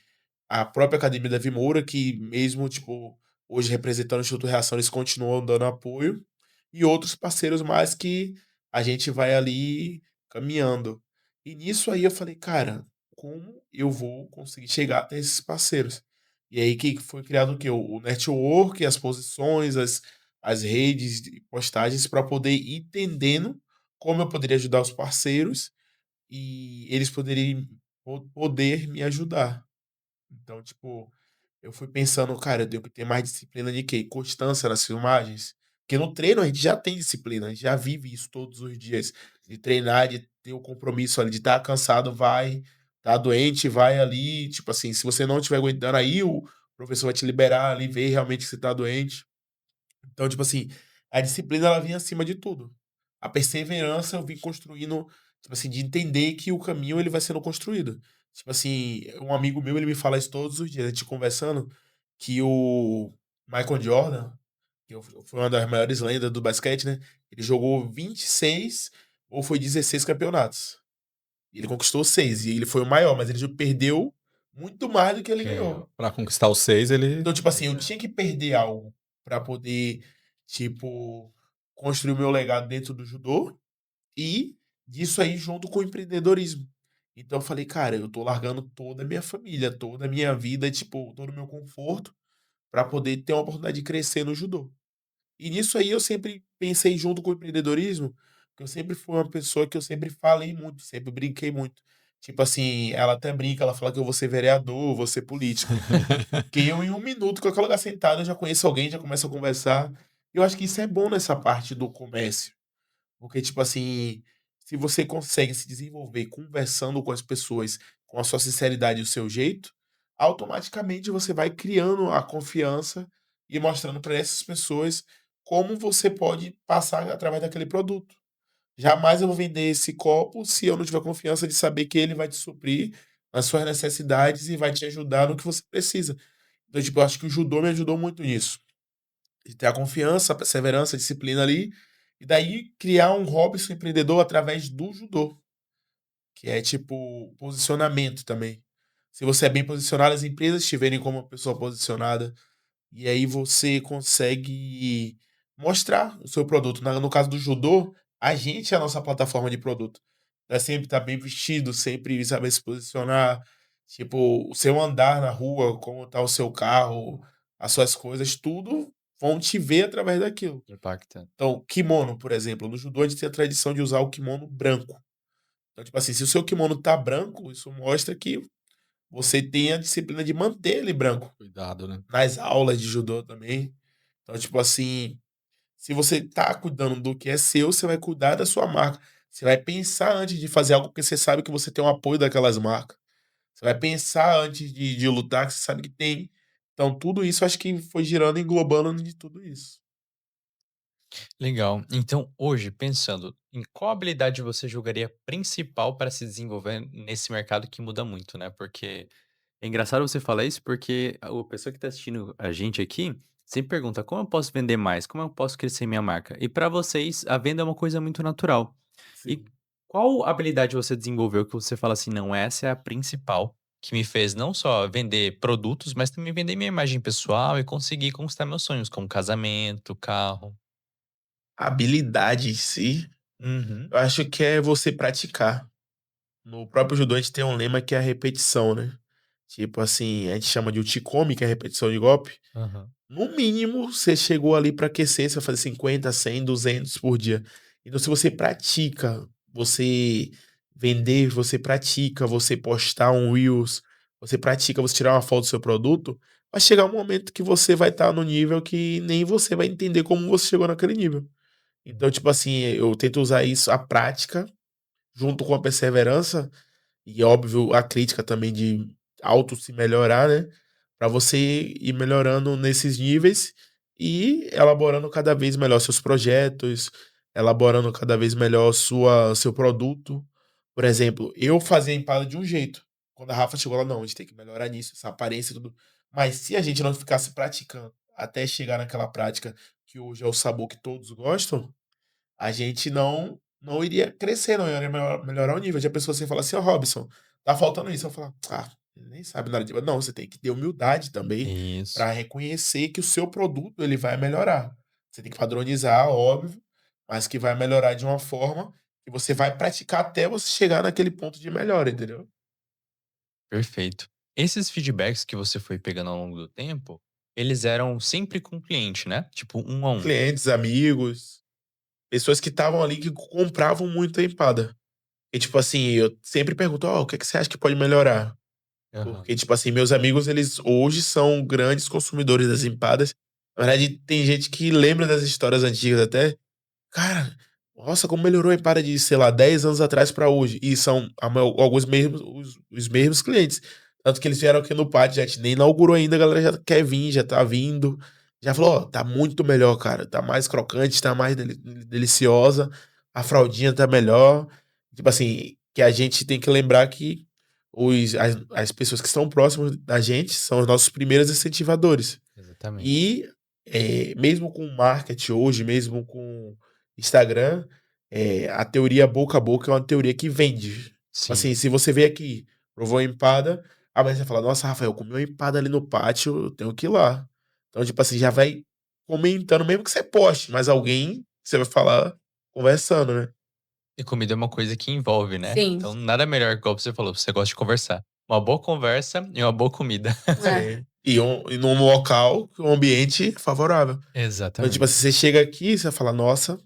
a própria Academia Davi Moura, que mesmo, tipo, hoje representando o Instituto Reação, eles continuam dando apoio, e outros parceiros mais que a gente vai ali caminhando. E nisso aí eu falei: "Cara, como eu vou conseguir chegar até esses parceiros?". E aí que foi criado o quê? O network, as posições, as redes de postagens para poder ir entendendo como eu poderia ajudar os parceiros e eles poderiam poder me ajudar. Então, tipo, eu fui pensando: "Cara, eu tenho que ter mais disciplina de quê? Constância nas filmagens". Porque no treino a gente já tem disciplina, a gente já vive isso todos os dias, de treinar, de ter o compromisso ali, de estar cansado, vai, tá doente, vai ali, tipo assim, se você não estiver aguentando, aí o professor vai te liberar ali, ver realmente que você tá doente. Então, tipo assim, a disciplina ela vinha acima de tudo. A perseverança eu vim construindo, tipo assim, de entender que o caminho ele vai sendo construído. Tipo assim, um amigo meu, ele me fala isso todos os dias, a gente conversando, que o Michael Jordan, foi uma das maiores lendas do basquete, né? Ele jogou 26 ou foi 16 campeonatos. E ele conquistou 6 e ele foi o maior, mas ele já perdeu muito mais do que ele ganhou. Para conquistar os 6, ele. Então, tipo assim, eu tinha que perder algo pra poder, tipo, construir o meu legado dentro do judô e disso aí junto com o empreendedorismo. Então eu falei: "Cara, eu tô largando toda a minha família, toda a minha vida, tipo, todo o meu conforto pra poder ter uma oportunidade de crescer no judô". E nisso aí eu sempre pensei junto com o empreendedorismo, que eu sempre fui uma pessoa que eu sempre falei muito, sempre brinquei muito. Tipo assim, ela até brinca, ela fala que eu vou ser vereador, vou ser político. Porque eu, em um minuto, com aquele lugar sentado, eu já conheço alguém, já começo a conversar. Eu acho que isso é bom nessa parte do comércio. Porque, tipo assim, se você consegue se desenvolver conversando com as pessoas com a sua sinceridade e o seu jeito, automaticamente você vai criando a confiança e mostrando para essas pessoas como você pode passar através daquele produto. Jamais eu vou vender esse copo se eu não tiver confiança de saber que ele vai te suprir as suas necessidades e vai te ajudar no que você precisa. Então, tipo, eu acho que o judô me ajudou muito nisso. De ter a confiança, a perseverança, a disciplina ali, e daí criar um Robson empreendedor através do judô, que é tipo posicionamento também. Se você é bem posicionado, as empresas te verem como uma pessoa posicionada, e aí você consegue mostrar o seu produto. No caso do judô, a gente é a nossa plataforma de produto. É sempre estar bem vestido, sempre saber se posicionar. Tipo, o seu andar na rua, como está o seu carro, as suas coisas, tudo vão te ver através daquilo. Impacta. Então, kimono, por exemplo, no judô a gente tem a tradição de usar o kimono branco. Então, tipo assim, se o seu kimono tá branco, isso mostra que você tem a disciplina de manter ele branco. Cuidado, né? Nas aulas de judô também. Então, tipo assim, se você tá cuidando do que é seu, você vai cuidar da sua marca. Você vai pensar antes de fazer algo porque você sabe que você tem o apoio daquelas marcas. Você vai pensar antes de lutar, que você sabe que tem. Então, tudo isso acho que foi girando, englobando de tudo isso. Legal. Então, hoje, pensando, em qual habilidade você julgaria principal para se desenvolver nesse mercado que muda muito, né? Porque é engraçado você falar isso, porque a pessoa que está assistindo a gente aqui sempre pergunta como eu posso vender mais, como eu posso crescer minha marca. E para vocês, a venda é uma coisa muito natural. E Sim. qual habilidade você desenvolveu que você fala assim, não, essa é a principal, que me fez não só vender produtos, mas também vender minha imagem pessoal e conseguir conquistar meus sonhos, como casamento, carro. Habilidade em si, Uhum. eu acho que é você praticar. No próprio judô a gente tem um lema que é a repetição, né? Tipo assim, a gente chama de uchikomi, que é a repetição de golpe. Aham. No mínimo, você chegou ali para aquecer, você vai fazer 50, 100, 200 por dia. Então, se você pratica, você vender, você pratica, você postar um Reels, você pratica, você tirar uma foto do seu produto, vai chegar um momento que você vai estar no nível que nem você vai entender como você chegou naquele nível. Então, tipo assim, eu tento usar isso, a prática, junto com a perseverança, e óbvio, a crítica também de auto se melhorar, né? Para você ir melhorando nesses níveis e elaborando cada vez melhor seus projetos, elaborando cada vez melhor seu produto. Por exemplo, eu fazia empada de um jeito. Quando a Rafa chegou lá, não, a gente tem que melhorar nisso, essa aparência e tudo. Mas se a gente não ficasse praticando até chegar naquela prática que hoje é o sabor que todos gostam, a gente não iria crescer, não iria melhorar o nível. De a pessoa assim falar assim: "Ó, Robson, tá faltando isso". Eu falar: "Ah, ele nem sabe nada de". Não, você tem que ter humildade também Isso. para reconhecer que o seu produto ele vai melhorar. Você tem que padronizar, óbvio, mas que vai melhorar de uma forma que você vai praticar até você chegar naquele ponto de melhora, entendeu? Perfeito. Esses feedbacks que você foi pegando ao longo do tempo, eles eram sempre com o cliente, né? Tipo, um a um. Clientes, amigos, pessoas que estavam ali que compravam muito a empada. E tipo assim, eu sempre pergunto: "Ó, o que é que você acha que pode melhorar?" Aham. Porque, tipo assim, meus amigos, eles hoje são grandes consumidores das empadas. Na verdade, tem gente que lembra das histórias antigas até. Cara, nossa, como melhorou a empada de, sei lá, 10 anos atrás pra hoje. E são alguns mesmos, os mesmos clientes. Tanto que eles vieram aqui no pátio, a gente nem inaugurou ainda, a galera já quer vir, já tá vindo. Já falou, ó, tá muito melhor, cara. Tá mais crocante, tá mais deliciosa. A fraldinha tá melhor. Tipo assim, que a gente tem que lembrar que as pessoas que estão próximas da gente são os nossos primeiros incentivadores. Exatamente. E mesmo com marketing hoje, mesmo com Instagram, a teoria boca a boca é uma teoria que vende. Tipo Sim. assim, se você vê aqui, provou uma empada, amanhã você fala, nossa, Rafael, comi uma empada ali no pátio, eu tenho que ir lá. Então, tipo assim, já vai comentando, mesmo que você poste, mas alguém você vai falar conversando, né? E comida é uma coisa que envolve, né? Sim. Então, nada melhor, igual você falou, você gosta de conversar. Uma boa conversa e uma boa comida. É. É. E num local, um ambiente favorável. Então, tipo Exatamente. assim, você chega aqui, você vai falar, nossa,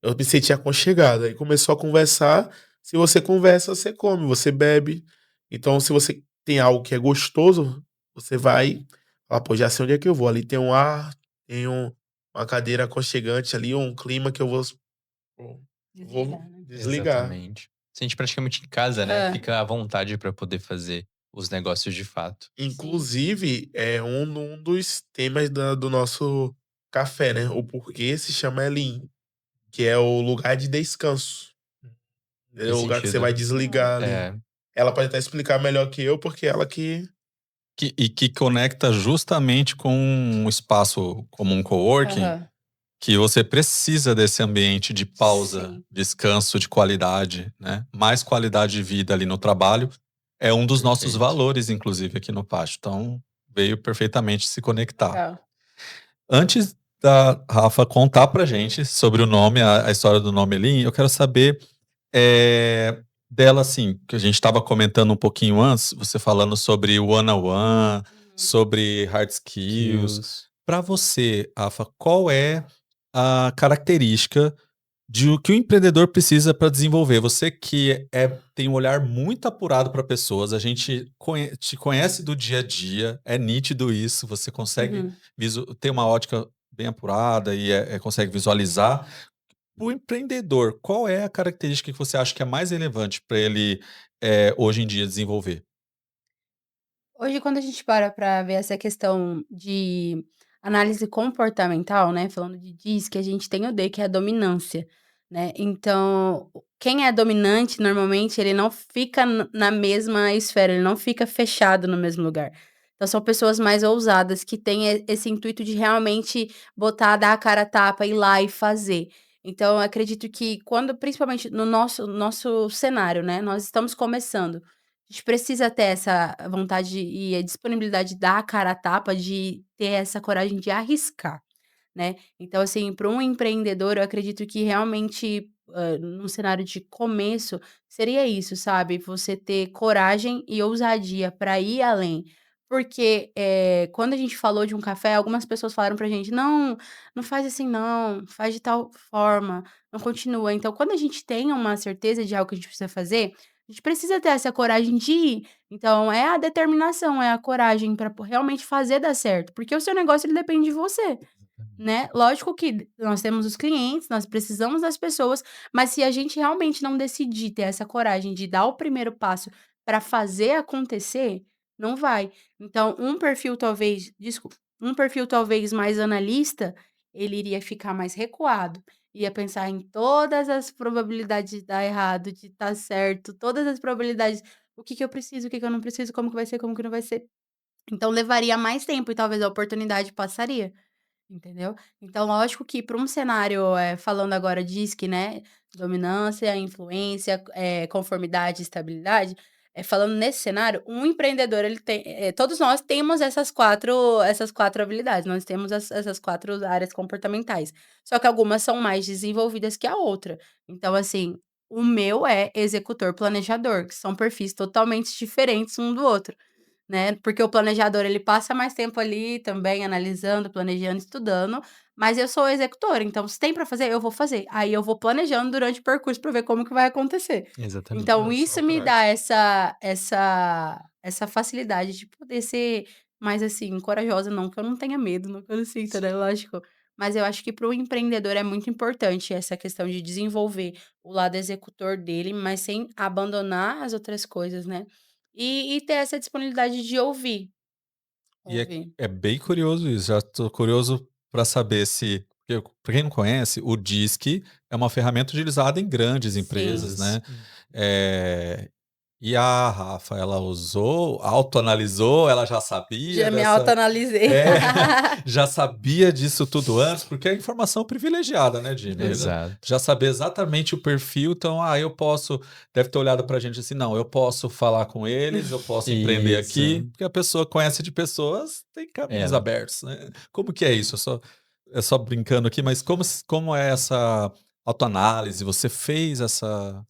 eu me senti aconchegado. Aí começou a conversar, Se você conversa, você come, você bebe. Então, se você tem algo que é gostoso, você vai falar, pô, já sei onde é que eu vou. Ali tem um ar, tem uma cadeira aconchegante ali, um clima que eu pô, vou Desligar, né? desligar. Exatamente. Sente praticamente em casa, né? Ah, Fica à vontade pra poder fazer os negócios de fato. sim. Inclusive, é um dos temas do nosso café, né? O porquê se chama Elin, que é o lugar de descanso. É Faz o lugar que você vai sentido. Legal. desligar ali. É. Ela pode até explicar melhor que eu, porque ela que. E que conecta justamente com um espaço como um coworking, Aham. que você precisa desse ambiente de pausa, Sim. descanso de qualidade, né? Mais qualidade de vida ali no trabalho. É um dos nossos Perfeito. valores, inclusive, aqui no Pátio. Então, veio perfeitamente se conectar. Legal. Antes da Rafa contar pra gente sobre o nome, a história do nome Elin, eu quero saber dela, assim, que a gente estava comentando um pouquinho antes, você falando sobre one-on-one, Uhum. sobre hard skills. Skills. Para você, Rafa, qual é a característica de o que o empreendedor precisa para desenvolver? Você que tem um olhar muito apurado para pessoas, a gente te conhece do dia a dia, é nítido isso, você consegue Uhum. ter uma ótica bem apurada e consegue visualizar. O empreendedor, qual é a característica que você acha que é mais relevante para ele hoje em dia desenvolver? Hoje, quando a gente para ver essa questão de análise comportamental, né, falando de DISC, a gente tem o D, que é a dominância, né. Então, quem é dominante, normalmente, ele não fica na mesma esfera, ele não fica fechado no mesmo lugar. Então, são pessoas mais ousadas, que têm esse intuito de realmente botar, dar a cara a tapa, ir lá e fazer. Então, eu acredito que quando principalmente no nosso cenário, né, nós estamos começando. A gente precisa ter essa vontade e a disponibilidade de dar a cara a tapa, de ter essa coragem de arriscar, né. Então, assim, para um empreendedor, eu acredito que realmente, num cenário de começo, seria isso, sabe, você ter coragem e ousadia para ir além. Porque, quando a gente falou de um café, algumas pessoas falaram pra gente: "Não, não faz assim não, faz de tal forma, não continua". Então, quando a gente tem uma certeza de algo que a gente precisa fazer, a gente precisa ter essa coragem de ir. Então, é a determinação, é a coragem para realmente fazer dar certo, porque o seu negócio ele depende de você. Né, Exatamente. lógico que nós temos os clientes, nós precisamos das pessoas, mas se a gente realmente não decidir ter essa coragem de dar o primeiro passo para fazer acontecer, não vai. Então, um perfil talvez mais analista, ele iria ficar mais recuado, ia pensar em todas as probabilidades de dar errado, de estar certo, todas as probabilidades, o que que eu preciso, o que que eu não preciso, como que vai ser, como que não vai ser. Então levaria mais tempo e talvez a oportunidade passaria. Entendeu? Então, lógico que para um cenário, falando agora DISC, né, dominância, influência, conformidade, estabilidade, falando nesse cenário, um empreendedor ele tem todos nós temos essas quatro habilidades, nós temos essas 4 áreas comportamentais, só que algumas são mais desenvolvidas que a outra. Então, assim, o meu é executor planejador, que são perfis totalmente diferentes um do outro. Né, porque o planejador ele passa mais tempo ali também analisando, planejando, estudando, mas eu sou o executora, então se tem para fazer, eu vou fazer. Aí eu vou planejando durante o percurso para ver como que vai acontecer. Então Exatamente. É só isso a me dá prática. essa facilidade de poder ser mais, assim, corajosa, não que eu não tenha medo, não que eu não sinta, né, Sim. lógico. Mas eu acho que para o empreendedor é muito importante essa questão de desenvolver o lado executor dele, mas sem abandonar as outras coisas, né. E ter essa disponibilidade de ouvir. E Ouvir. é bem curioso isso. Já estou curioso para saber se. Para quem não conhece, o DISC é uma ferramenta utilizada em grandes Sim, empresas, né? Empresas. Eh, e a Rafa, ela usou, autoanalisou, ela já sabia já me dessa. autoanalisei. É, já sabia disso tudo antes, porque é informação privilegiada, né, Jimmy? Exato. Já saber exatamente o perfil, então, eu posso. Deve ter olhado pra gente assim, não, eu posso falar com eles, eu posso empreender aqui, Isso. porque a pessoa conhece de pessoas, tem caminhos Ela. abertos, né? Como que é isso? É só brincando aqui, mas como é essa autoanálise? Você fez essa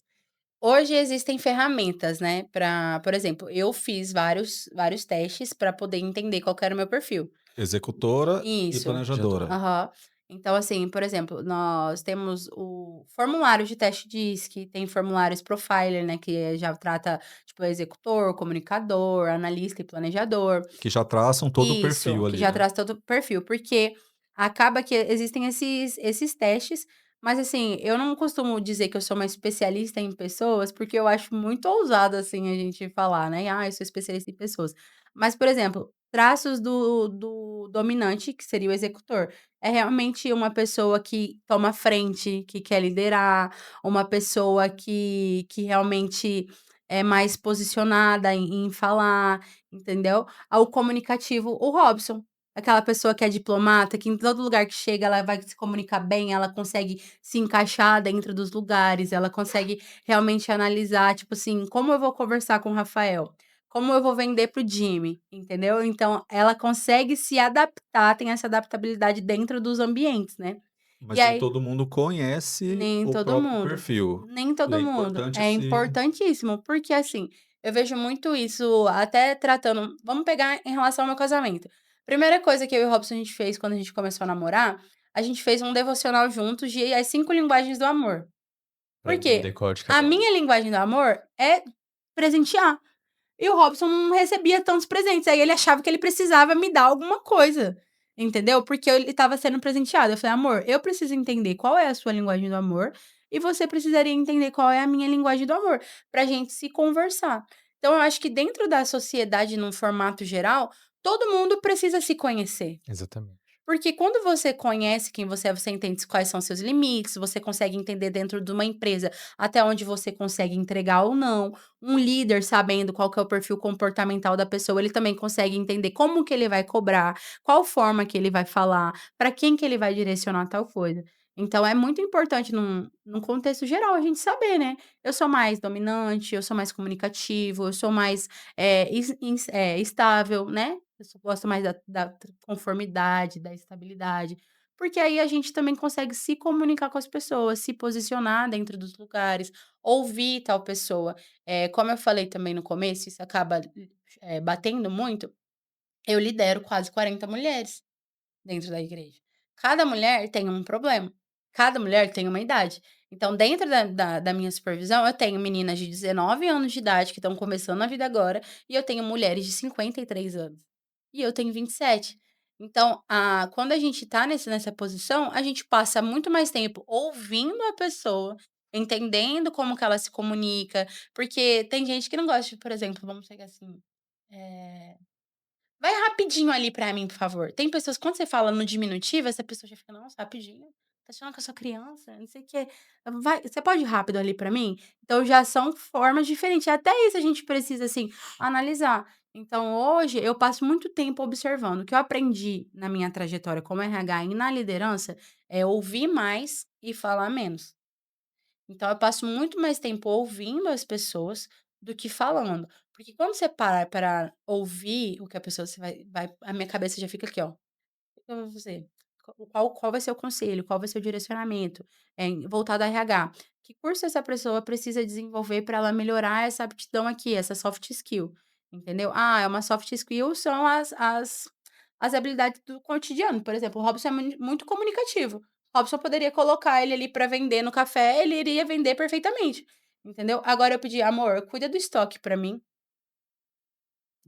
Hoje existem ferramentas, né, para, por exemplo, eu fiz vários testes para poder entender qual que era o meu perfil. executora e Isso. planejadora? Aham. Então, assim, por exemplo, nós temos o formulário de teste DISC, tem formulários Profiler, né, que já trata, tipo, executor, comunicador, analista e planejador. Que já traçam todo o Isso, perfil que ali, já né? traz todo o perfil, porque acaba que existem esses testes, mas assim, eu não costumo dizer que eu sou uma especialista em pessoas, porque eu acho muito ousado, assim, a gente falar, né: "Ah, eu sou especialista em pessoas". Mas, por exemplo, traços do dominante, que seria o executor, é realmente uma pessoa que toma frente, que quer liderar, uma pessoa que realmente é mais posicionada em falar, entendeu? Ao comunicativo, o Robson, aquela pessoa que é diplomata, que em todo lugar que chega ela vai se comunicar bem, ela consegue se encaixar dentro dos lugares, ela consegue realmente analisar, tipo assim, como eu vou conversar com o Rafael? Como eu vou vender para o Jimmy, entendeu? Então ela consegue se adaptar, tem essa adaptabilidade dentro dos ambientes, né. E Mas nem aí todo mundo conhece nem o todo próprio mundo, perfil. nem E é todo mundo. importante É se importantíssimo, porque assim, eu vejo muito isso até tratando vamos pegar em relação ao meu casamento. Primeira coisa que eu e o Robson a gente fez quando a gente começou a namorar, a gente fez um devocional juntos de as 5 linguagens do amor. Pra Por quê? entender qual de A cada uma. minha linguagem do amor é presentear. E o Robson não recebia tantos presentes, aí ele achava que ele precisava me dar alguma coisa, entendeu? Porque ele estava sendo presenteado. Eu falei: "Amor, eu preciso entender qual é a sua linguagem do amor, e você precisaria entender qual é a minha linguagem do amor, pra gente se conversar". Então eu acho que dentro da sociedade, num formato geral, todo mundo precisa se conhecer. Exatamente. Porque quando você conhece quem você é, você entende quais são seus limites, você consegue entender dentro de uma empresa até onde você consegue entregar ou não. Um líder sabendo qual que é o perfil comportamental da pessoa, ele também consegue entender como que ele vai cobrar, qual forma que ele vai falar, para quem que ele vai direcionar tal coisa. Então é muito importante num contexto geral a gente saber, né? Eu sou mais dominante, eu sou mais comunicativo, eu sou mais estável, né? Gosto mais da conformidade, da estabilidade, porque aí a gente também consegue se comunicar com as pessoas, se posicionar dentro dos lugares, ouvir tal pessoa. Como eu falei também no começo, isso acaba, batendo muito, eu lidero quase 40 mulheres dentro da igreja. Cada mulher tem um problema, cada mulher tem uma idade. Então, dentro da minha supervisão, eu tenho meninas de 19 anos de idade que estão começando a vida agora, e eu tenho mulheres de 53 anos. E eu tenho 27. Então, quando a gente tá nessa posição, a gente passa muito mais tempo ouvindo a pessoa, entendendo como que ela se comunica, porque tem gente que não gosta de, por exemplo, vamos pegar assim, eh vai rapidinho ali pra mim, por favor. Tem pessoas quando você fala no diminutivo, essa pessoa já fica: "Nossa, rapidinho? Tá achando que eu sou criança? Não sei o quê. Vai você pode ir rápido ali pra mim?". Então já são formas diferentes. Até isso a gente precisa, assim, analisar. Então hoje eu passo muito tempo observando. O que eu aprendi na minha trajetória como RH e na liderança é ouvir mais e falar menos. Então eu passo muito mais tempo ouvindo as pessoas do que falando. Porque quando você parar para ouvir o que a pessoa você vai a minha cabeça já fica aqui, ó. O que eu vou fazer? Qual vai ser o conselho? Qual vai ser o direcionamento? Voltado a RH. Que curso essa pessoa precisa desenvolver para ela melhorar essa aptidão aqui, essa soft skill, entendeu? Ah, é uma soft skill são as habilidades do cotidiano. Por exemplo, o Robson é muito comunicativo. O Robson poderia colocar ele ali para vender no café, ele iria vender perfeitamente, entendeu? Agora eu pedi: "Amor, cuida do estoque para mim".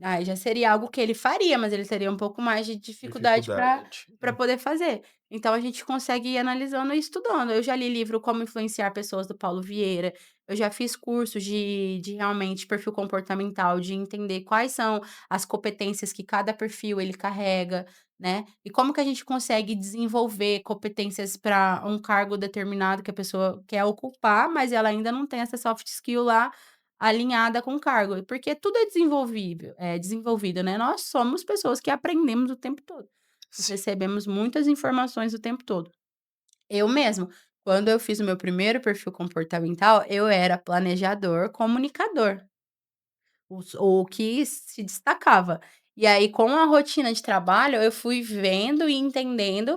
Aí já seria algo que ele faria, mas ele teria um pouco mais de dificuldade para Dificuldade. poder fazer. Então a gente consegue ir analisando e estudando. Eu já li livro Como Influenciar Pessoas, do Paulo Vieira, eu já fiz cursos de realmente perfil comportamental, de entender quais são as competências que cada perfil ele carrega, né, e como que a gente consegue desenvolver competências para um cargo determinado que a pessoa quer ocupar, mas ela ainda não tem essa soft skill lá alinhada com o cargo, porque tudo é desenvolvido, né, nós somos pessoas que aprendemos o tempo todo. Nós Sim. recebemos muitas informações o tempo todo. Eu mesmo, quando eu fiz o meu primeiro perfil comportamental, eu era planejador, comunicador, o que se destacava. E aí, com a rotina de trabalho, eu fui vendo e entendendo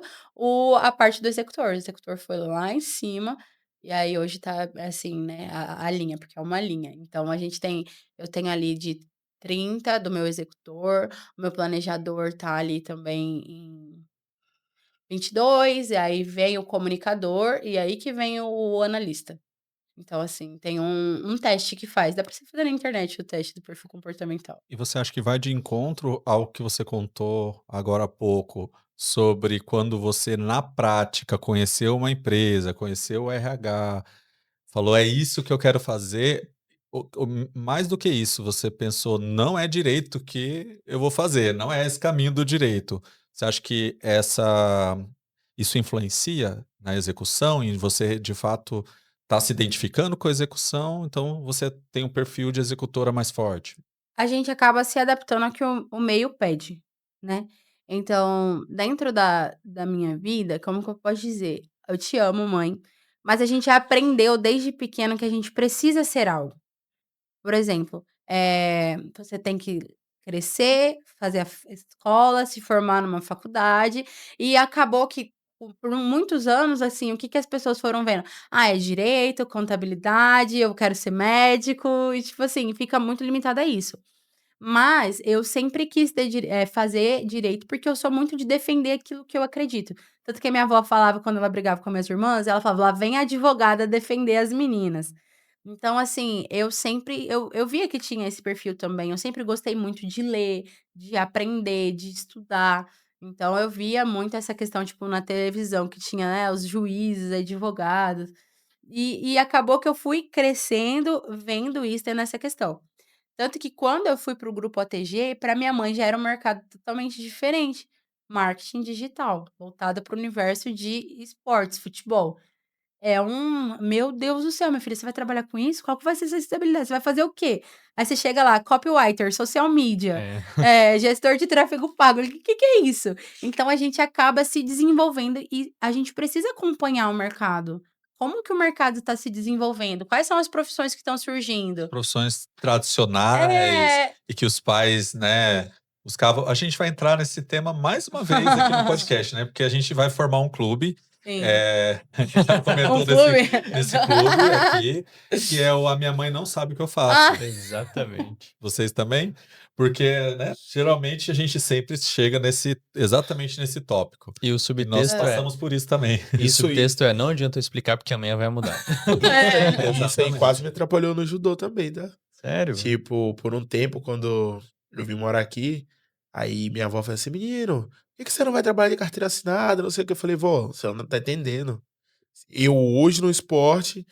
a parte do executor. O executor foi lá em cima, e aí hoje tá assim, né, a linha, porque é uma linha. Então eu tenho ali de 30 do meu executor, o meu planejador tá ali também em 22, e aí vem o comunicador, e aí que vem o analista. Então, assim, tem um teste que faz. Dá pra você fazer na internet o teste do perfil comportamental. E você acha que vai de encontro ao que você contou agora há pouco, sobre quando você, na prática, conheceu uma empresa, conheceu o RH, falou: "É isso que eu quero fazer", mais do que isso, você pensou: "Não é direito que eu vou fazer, não é esse caminho do direito". Você acha que isso influencia na execução, em você, de fato, tá se identificando com a execução, então você tem um perfil de executora mais forte? A gente acaba se adaptando ao que o meio pede, né. Então, dentro da minha vida, como que eu posso dizer? Eu te amo, mãe, mas a gente aprendeu desde pequeno que a gente precisa ser algo. Por exemplo, você tem que crescer, fazer a escola, se formar numa faculdade, e acabou que por muitos anos, assim, o que que as pessoas foram vendo? "Ah, é direito, contabilidade, eu quero ser médico", e tipo assim, fica muito limitado a isso. Mas eu sempre quis fazer direito, porque eu sou muito de defender aquilo que eu acredito. Tanto que a minha avó falava quando ela brigava com as minhas irmãs, ela falava: "Lá vem a advogada defender as meninas". Então, assim, eu sempre eu via que tinha esse perfil também, eu sempre gostei muito de ler, de aprender, de estudar. Então eu via muito essa questão, tipo, na televisão que tinha, né, os juízes, advogados, e acabou que eu fui crescendo vendo isso, tendo essa questão. Tanto que quando eu fui para o grupo ATG, para minha mãe já era um mercado totalmente diferente, marketing digital, voltado para o universo de esportes, futebol. Meu Deus do céu, minha filha, você vai trabalhar com isso? Qual que vai ser essa estabilidade? Você vai fazer o quê? Aí você chega lá, copywriter, social media, É. gestor de tráfego pago, o que é isso? Então a gente acaba se desenvolvendo e a gente precisa acompanhar o mercado. Como que o mercado está se desenvolvendo? Quais são as profissões que estão surgindo? Profissões tradicionais É. e que os pais, né, buscavam. A gente vai entrar nesse tema mais uma vez aqui no podcast, né, porque a gente vai formar um clube, Sim. a gente já Um comentou clube? nesse clube aqui, que é o "A Minha Mãe Não Sabe o que eu Ah, faço". Exatamente. Vocês também? Porque, né, geralmente a gente sempre chega exatamente nesse tópico, E o e nós subtexto é passamos por isso também. e o Isso aí, subtexto é: "Não adianta eu explicar porque amanhã vai mudar". isso aí quase Exatamente. me atrapalhou no judô também, tá? Sério? Tipo, por um tempo, quando eu vim morar aqui, aí minha avó falou assim: "Menino, por que que você não vai trabalhar de carteira assinada, não sei o quê?" Eu falei: "Vó, você não tá entendendo. Eu hoje no esporte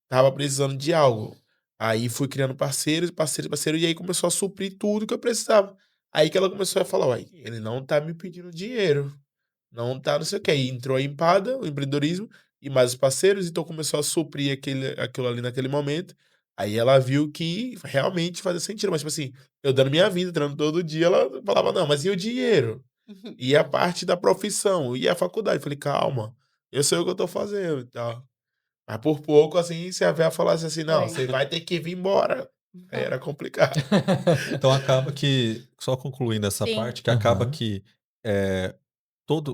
tava precisando de algo. Aí fui criando parceiros, parceiros, parceiros, e aí começou a suprir tudo que eu precisava. Aí que ela começou a falar: "Uai, ele não tá me pedindo dinheiro, não tá não sei o quê". Aí entrou a empada, o empreendedorismo e mais os parceiros, então começou a suprir aquilo ali naquele momento. Aí ela viu que realmente fazia sentido, mas tipo assim, eu dando minha vida, treinando todo dia, ela falava: "Não, mas e o dinheiro? E a parte da profissão? E a faculdade?" Eu falei: "Calma, eu sei o que eu tô fazendo e tal". Mas por pouco, assim, se a véia falasse assim: "Não, foi. você vai ter que vir embora", aí era complicado. Então acaba que, só concluindo essa Sim. parte, que acaba Aham. que, eh,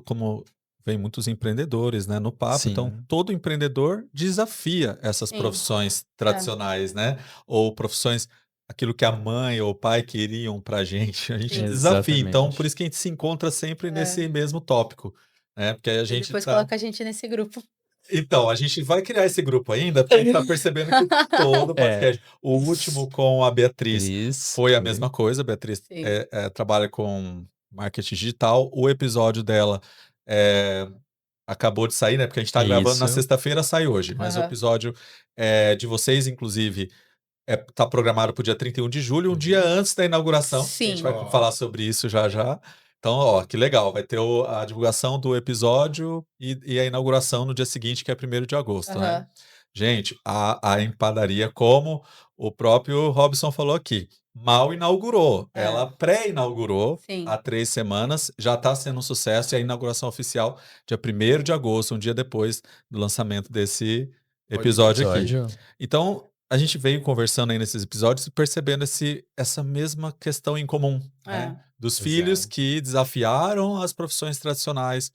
como vem muitos empreendedores, né, no papo, então Sim. todo empreendedor desafia essas Sim. profissões É. tradicionais, né, ou profissões, aquilo que a mãe ou o pai queriam pra gente, a gente Sim. desafia. Então por Exatamente. isso que a gente se encontra sempre É. nesse mesmo tópico, né, porque a E gente depois tá. coloca a gente nesse grupo. Então, a gente vai criar esse grupo ainda, porque a gente tá percebendo que todo É. podcast, o último com a Beatriz Cris foi a foi. mesma coisa. A Beatriz, Sim. trabalha com marketing digital. O episódio dela, eh, acabou de sair, né, porque a gente tá gravando na Isso. sexta-feira, sai hoje, mas o Aham. episódio, de vocês, inclusive, tá programado para o dia 31 de julho, um dia Uhum. antes da inauguração. A gente vai Sim. Ó, falar sobre isso já já. Então, ó, que legal, vai ter a divulgação do episódio e a inauguração no dia seguinte, que é 1º de agosto, né. Aham. Gente, a empadaria, como o próprio Robson falou aqui, mal inaugurou. É. Ela pré-inaugurou há Sim. 3 semanas, já está sendo um sucesso, e a inauguração oficial dia 1º de agosto, um dia depois do lançamento desse pode episódio crer. aqui. Episódio. Então, a gente veio conversando aí nesses episódios e percebendo essa mesma questão em comum, né? É. Dos filhos Exato. que desafiaram as profissões tradicionais,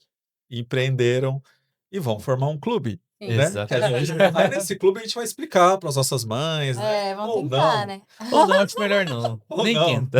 empreenderam e vão formar um clube, Sim. né? Exatamente. Aí nesse clube a gente vai explicar para as nossas mães, né? Vamos Ou tentar, não, né? Ou não, acho melhor não. ou Nem não. tenta.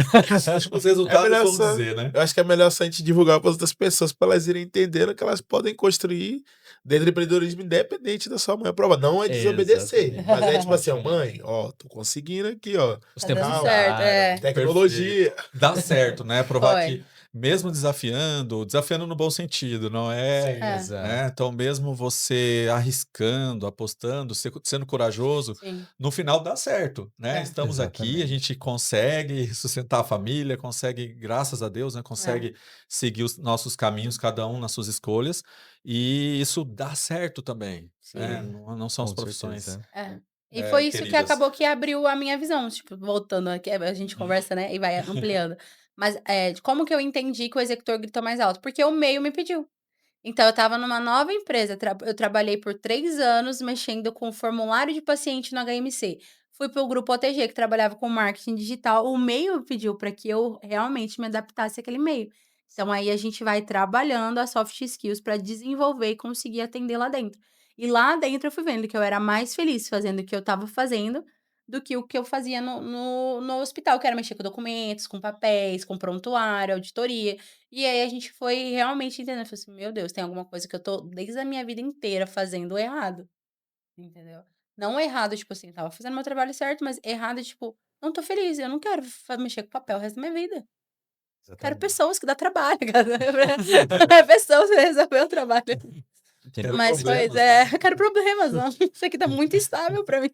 Acho que os É resultados melhor vão só, dizer, né? eu acho que é melhor só a gente divulgar para outras pessoas, para elas irem entendendo que elas podem construir dentro do empreendedorismo independente da sua mãe. A prova não é desobedecer, Exatamente. mas é tipo assim, ó, Diferente. mãe, ó, tô conseguindo aqui, ó, Os Tá tempos dando tal, certo, mudaram. tecnologia. Dá certo, né? Provar Foi. que mesmo desafiando no bom sentido, não é, Sim. É, Exato. né? Então mesmo você arriscando, apostando, sendo corajoso, sim. no final dá certo, né? É. Estamos aqui, a Exatamente. gente consegue sustentar a família, consegue, graças a Deus, né? Consegue seguir os nossos caminhos, cada um nas suas escolhas, e isso dá certo também, né? Sim. Não são as Com profissões certeza. E foi isso que queridas. acabou que abriu a minha visão, tipo, voltando aqui, a gente conversa, né, e vai ampliando. Mas, de como que eu entendi que o executor gritou mais alto? Porque o meio me pediu. Então eu estava numa nova empresa, eu trabalhei por 3 anos mexendo com formulário de paciente no HMC. Fui para o grupo OTG, que trabalhava com marketing digital, o meio pediu para que eu realmente me adaptasse àquele meio. Então aí a gente vai trabalhando as soft skills para desenvolver e conseguir atender lá dentro. E lá dentro eu fui vendo que eu era mais feliz fazendo o que eu estava fazendo, do que o que eu fazia no hospital, que era mexer com documentos, com papéis, com prontuário, auditoria. E aí a gente foi realmente entendendo, falei assim: "Meu Deus, tem alguma coisa que eu tô desde a minha vida inteira fazendo errado", entendeu. Não errado, tipo assim, estava fazendo meu trabalho certo, mas errado, tipo, não tô feliz, eu não quero mexer com papel o resto da minha vida. Quero Exatamente. pessoas que dá trabalho, pessoas pra resolver o trabalho. Entendeu? Quero Mas pois problemas, né? quero problemas, não, isso aqui tá muito instável pra mim.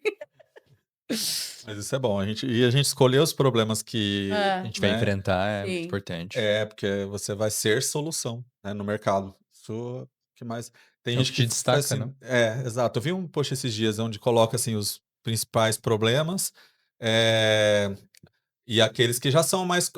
Mas isso é bom, a gente escolher os problemas que, A É, gente vai né, enfrentar, é muito sim. importante. porque você vai ser solução, né, no mercado. Isso que mais tem É o gente que que te faz destaca, né? assim, exato. Eu vi um post esses dias onde coloca assim os principais problemas, eh, e aqueles que já são mais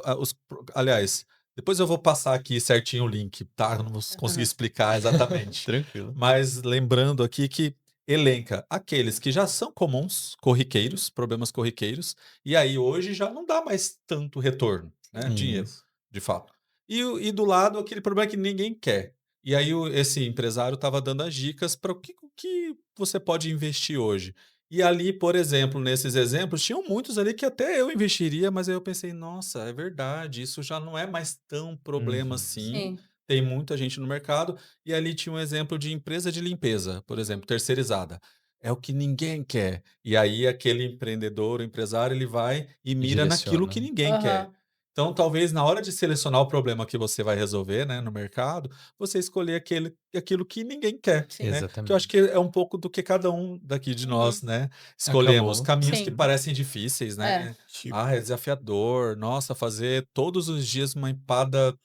aliás, depois eu vou passar aqui certinho o link, tá? Eu não vou conseguir Aham. explicar exatamente. Tranquilo. Mas lembrando aqui que elenca aqueles que já são comuns, corriqueiros, problemas corriqueiros, e aí hoje já não dá mais tanto retorno, né, Sim. dinheiro, Isso. de fato. E do lado aquele problema que ninguém quer. E aí esse empresário estava dando as dicas para o que você pode investir hoje. E ali, por exemplo, nesses exemplos, tinham muitos ali que até eu investiria, mas aí eu pensei, nossa, é verdade, isso já não é mais tão problema Uhum. assim. Sim. Tem muita gente no mercado. E ali tinha um exemplo de empresa de limpeza, por exemplo, Uhum. terceirizada. É o que ninguém quer. E aí aquele empreendedor, o empresário, ele vai e E mira naquilo direciona. que ninguém quer. Aham. Então, talvez na hora de selecionar o problema que você vai resolver, né, no mercado, você escolher aquilo que ninguém quer, Sim. né? Que eu acho que Exatamente. é um pouco do que cada um daqui de nós, Uhum. né, escolhemos. Acabou. Caminhos que Sim. parecem difíceis, É. né? Tipo, Ah, é desafiador. Nossa, fazer todos os dias uma empada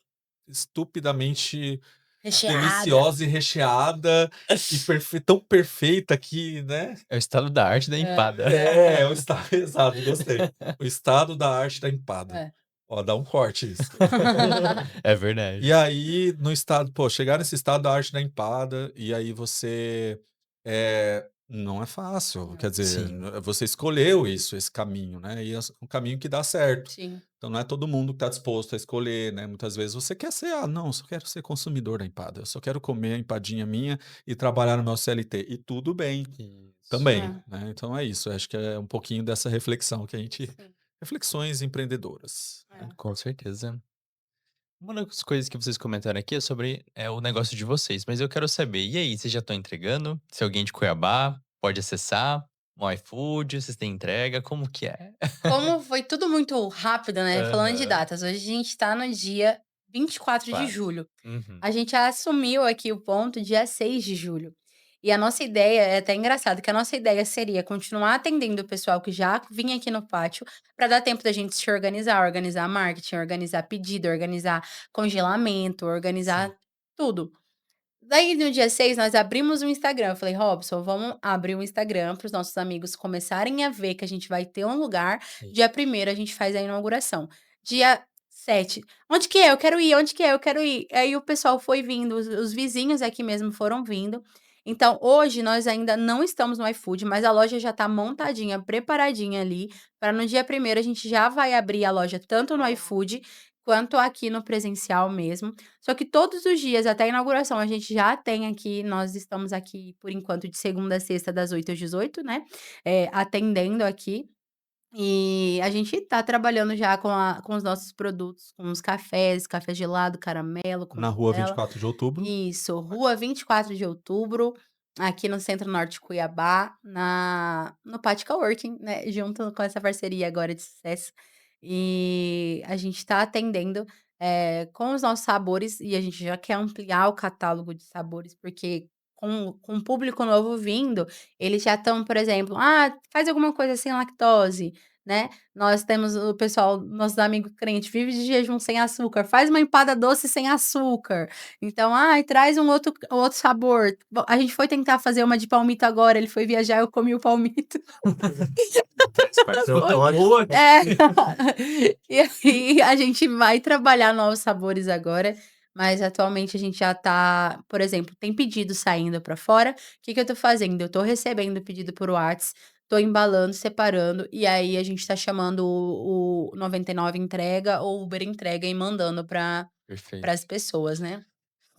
estupidamente Recheada. deliciosa e recheada e tão perfeita que, né? É o estado da arte da É. empada. É, o estado exato, gostei. O estado da arte da empada. É. Ó, dá um corte isso. É E verdade. aí, no estado, pô, chegar nesse estado da arte da empada, e aí você não é fácil. Quer Não. dizer, Sim. você escolheu isso, esse caminho, né? E é um caminho que dá certo. Sim. Então não é todo mundo que está disposto a escolher, né? Muitas vezes você quer ser, não, eu só quero ser consumidor da empada, eu só quero comer a empadinha minha e trabalhar no meu CLT. E tudo bem Isso. também, É. né? Então é isso. Acho que é um pouquinho dessa reflexão que a gente. Sim. Reflexões empreendedoras, né? É. Com certeza. Uma das coisas que vocês comentaram aqui é sobre o negócio de vocês, mas eu quero saber, e aí, vocês já estão entregando? Se alguém de Cuiabá pode acessar no iFood, vocês têm entrega, como que é? Como foi tudo muito rápido, né, falando de Aham. datas, hoje a gente tá no dia 24 de 4. julho. Uhum. A gente assumiu aqui o ponto dia 6 de julho. E a nossa ideia é até engraçado, que a nossa ideia seria continuar atendendo o pessoal que já vinha aqui no pátio, para dar tempo da gente se organizar, organizar marketing, organizar pedido, organizar congelamento, Sim. organizar tudo. Daí no dia 6 nós abrimos o Instagram, eu falei: "Robson, vamos abrir o Instagram para os nossos amigos começarem a ver que a gente vai ter um lugar, Sim. dia 1º a gente faz a inauguração. Dia 7, onde que é? Eu quero ir, onde que é? Eu quero ir". Aí o pessoal foi vindo, os vizinhos aqui mesmo foram vindo. Então hoje nós ainda não estamos no iFood, mas a loja já tá montadinha, preparadinha ali, para no dia 1º a gente já vai abrir a loja tanto no iFood quanto aqui no presencial mesmo. Só que todos os dias, até a inauguração, a gente já tem aqui, nós estamos aqui por enquanto de segunda a sexta, das 8 às 18, né, atendendo aqui. E a gente tá trabalhando já com os nossos produtos, com os cafés, café gelado, caramelo, com Na rua Nutella. 24 de outubro. Isso, Rua 24 de Outubro, aqui no Centro Norte de Cuiabá, no Pátio Coworking, né, junto com essa parceria agora de sucesso. E a gente tá atendendo, com os nossos sabores e a gente já quer ampliar o catálogo de sabores, porque com o público novo vindo, eles já estão, por exemplo: "Ah, faz alguma coisa sem lactose", né. Nós temos o pessoal, nossos amigos crente, vive de jejum sem açúcar, faz uma empada doce sem açúcar. Então: "Ai, traz um outro sabor". Bom, a gente foi tentar fazer uma de palmito agora, ele foi viajar, eu comi o palmito. Participação Foi. boa. É. E aí a gente vai trabalhar novos sabores agora, mas atualmente a gente já tá, por exemplo, tem pedido saindo pra fora, o que que eu tô fazendo? Eu tô recebendo pedido por Whats, tô embalando, separando, e aí a gente tá chamando o 99 entrega ou Uber entrega e mandando para Perfeito. as pessoas, né.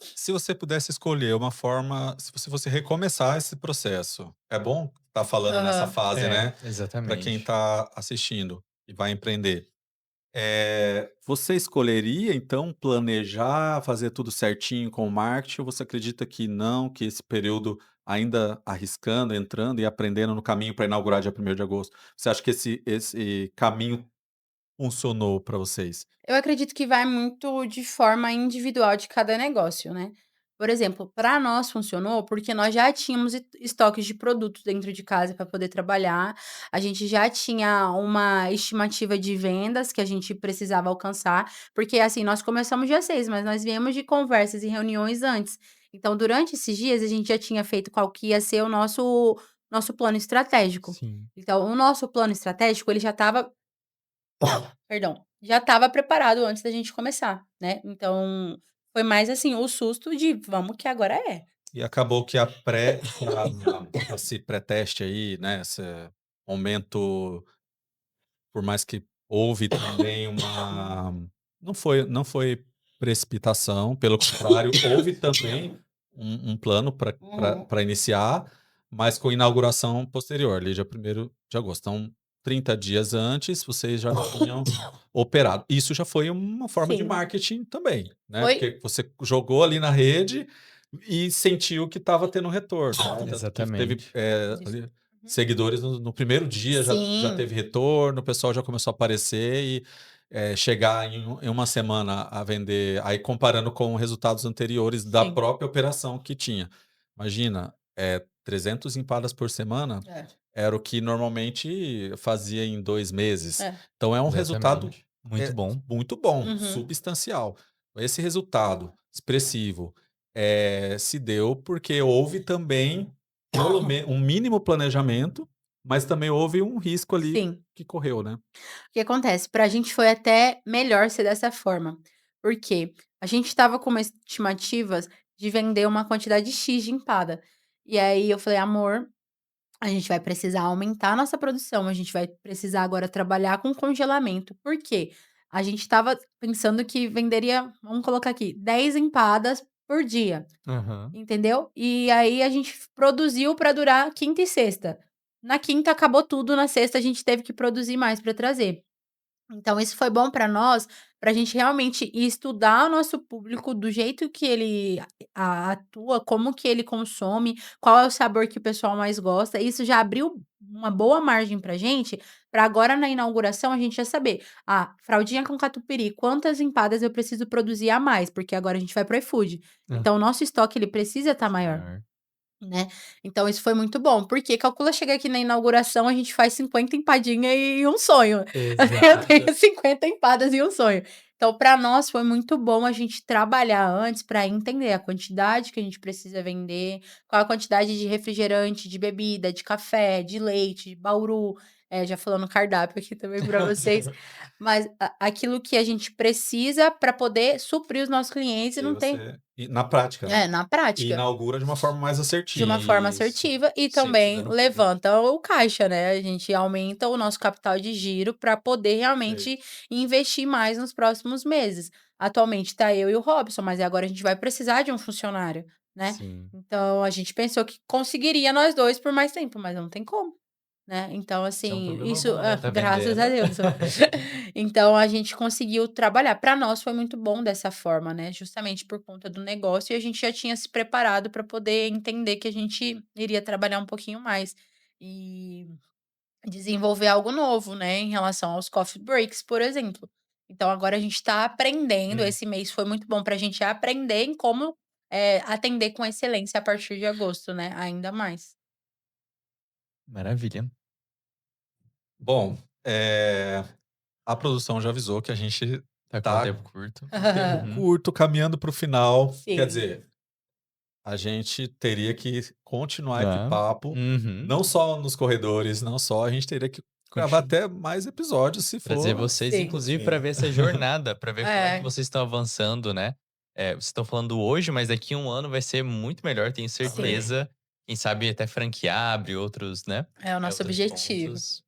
Se você pudesse escolher uma forma, se você fosse recomeçar esse processo, é bom estar falando nessa Aham. fase, É, né? Para quem exatamente. está assistindo e vai empreender. Você escolheria, então, planejar, fazer tudo certinho com o marketing, ou você acredita que não, que esse período ainda arriscando, entrando e aprendendo no caminho para inaugurar dia 1º de agosto, você acha que esse caminho funcionou para vocês? Eu acredito que vai muito de forma individual de cada negócio, né. Por exemplo, para nós funcionou, porque nós já tínhamos estoques de produtos dentro de casa para poder trabalhar, a gente já tinha uma estimativa de vendas que a gente precisava alcançar, porque, assim, nós começamos dia 6, mas nós viemos de conversas e reuniões antes. Então, durante esses dias, a gente já tinha feito qual que ia ser o nosso plano estratégico. Sim. Então, o nosso plano estratégico, ele já estava Perdão, já estava preparado antes da gente começar, né, então foi mais, assim, o susto de: "Vamos que agora é". E acabou que esse pré-teste aí, né, esse momento, por mais que houve também não foi precipitação, pelo contrário, houve também um plano para Uhum. iniciar, mas com inauguração posterior, ali dia 1º de agosto. Então, 30 dias antes, vocês já tinham operado. Isso já foi uma forma de Sim, marketing também, né, foi porque você jogou ali na rede e sentiu que estava tendo retorno, né, tanto que teve, Exatamente. disso. ali Uhum. seguidores no primeiro dia já Sim, teve retorno, o pessoal já começou a aparecer e, chegar em uma semana a vender, aí comparando com resultados anteriores da sim. própria operação que tinha. Imagina, 300 empadas por semana É, era o que normalmente fazia em 2 meses. é. Então é um resultado, Exatamente. Muito bom. muito bom, Uhum. substancial. Esse resultado expressivo, se deu porque houve também pelo me um mínimo planejamento, mas também houve um risco ali Sim. que correu, né. O que acontece, pra gente foi até melhor ser dessa forma, porque a gente estava com uma estimativas de vender uma quantidade X de empada. E aí eu falei: "Amor, a gente vai precisar aumentar a nossa produção, a gente vai precisar agora trabalhar com congelamento". Por quê? A gente estava pensando que venderia, vamos colocar aqui, 10 empadas por dia, Aham. entendeu? E aí a gente produziu para durar quinta e sexta. Na quinta acabou tudo, na sexta a gente teve que produzir mais para trazer. Então isso foi bom para nós, para a gente realmente estudar o nosso público do jeito que ele atua, como que ele consome, qual é o sabor que o pessoal mais gosta. Isso já abriu uma boa margem pra gente, para agora na inauguração a gente já saber: "Ah, fraldinha com catupiry, quantas empadas eu preciso produzir a mais?", porque agora a gente vai para o iFood. Hã. Então o nosso estoque ele precisa estar maior. Maior. Né, então isso foi muito bom, porque calcula chegar aqui na inauguração, a gente faz 50 empadinha e um sonho. Eu Exato. tenho 50 empadas e um sonho. Então para nós foi muito bom a gente trabalhar antes para entender a quantidade que a gente precisa vender, qual a quantidade de refrigerante, de bebida, de café, de leite, de bauru, já falando cardápio aqui também para vocês, mas aquilo que a gente precisa para poder suprir os nossos clientes e E aí não tem você na prática, né? na E prática. inaugura de uma forma mais De uma forma assertiva. assertiva e Sempre também dando público. levanta o caixa, né, a gente aumenta o nosso capital de giro para poder realmente Perfeito. investir mais nos próximos meses. Atualmente tá eu e o Robson, mas agora a gente vai precisar de um funcionário, né. Sim. Então a gente pensou que conseguiria nós 2 por mais tempo, mas não tem como, né. Então Isso é um assim, problema isso bom, né? Tá graças a vendendo. Deus. Então a gente conseguiu trabalhar. Para nós foi muito bom dessa forma, né, justamente por conta do negócio e a gente já tinha se preparado para poder entender que a gente iria trabalhar um pouquinho mais e desenvolver algo novo, né, em relação aos coffee breaks, por exemplo. Então agora a gente está aprendendo, Hum. esse mês foi muito bom para a gente aprender em como, atender com excelência a partir de agosto, né, ainda mais. Maravilha. Bom, a produção já avisou que a gente Tá com o tá tempo curto. com tempo Uhum. curto, caminhando para o final. Quer Sim. dizer, a gente teria que continuar esse Tá. papo, Uhum. não só nos corredores, não só, a gente teria que gravar Continu até mais episódios se Trazer for vocês, Sim. inclusive, assim, para né? ver essa jornada, para ver como é que É, vocês estão avançando, né. Vocês estão falando hoje, mas daqui a 1 ano vai ser muito melhor, tenho sim. Amém. certeza. Quem sabe até franquear, abrir outros, né, É o nosso outros objetivo. pontos.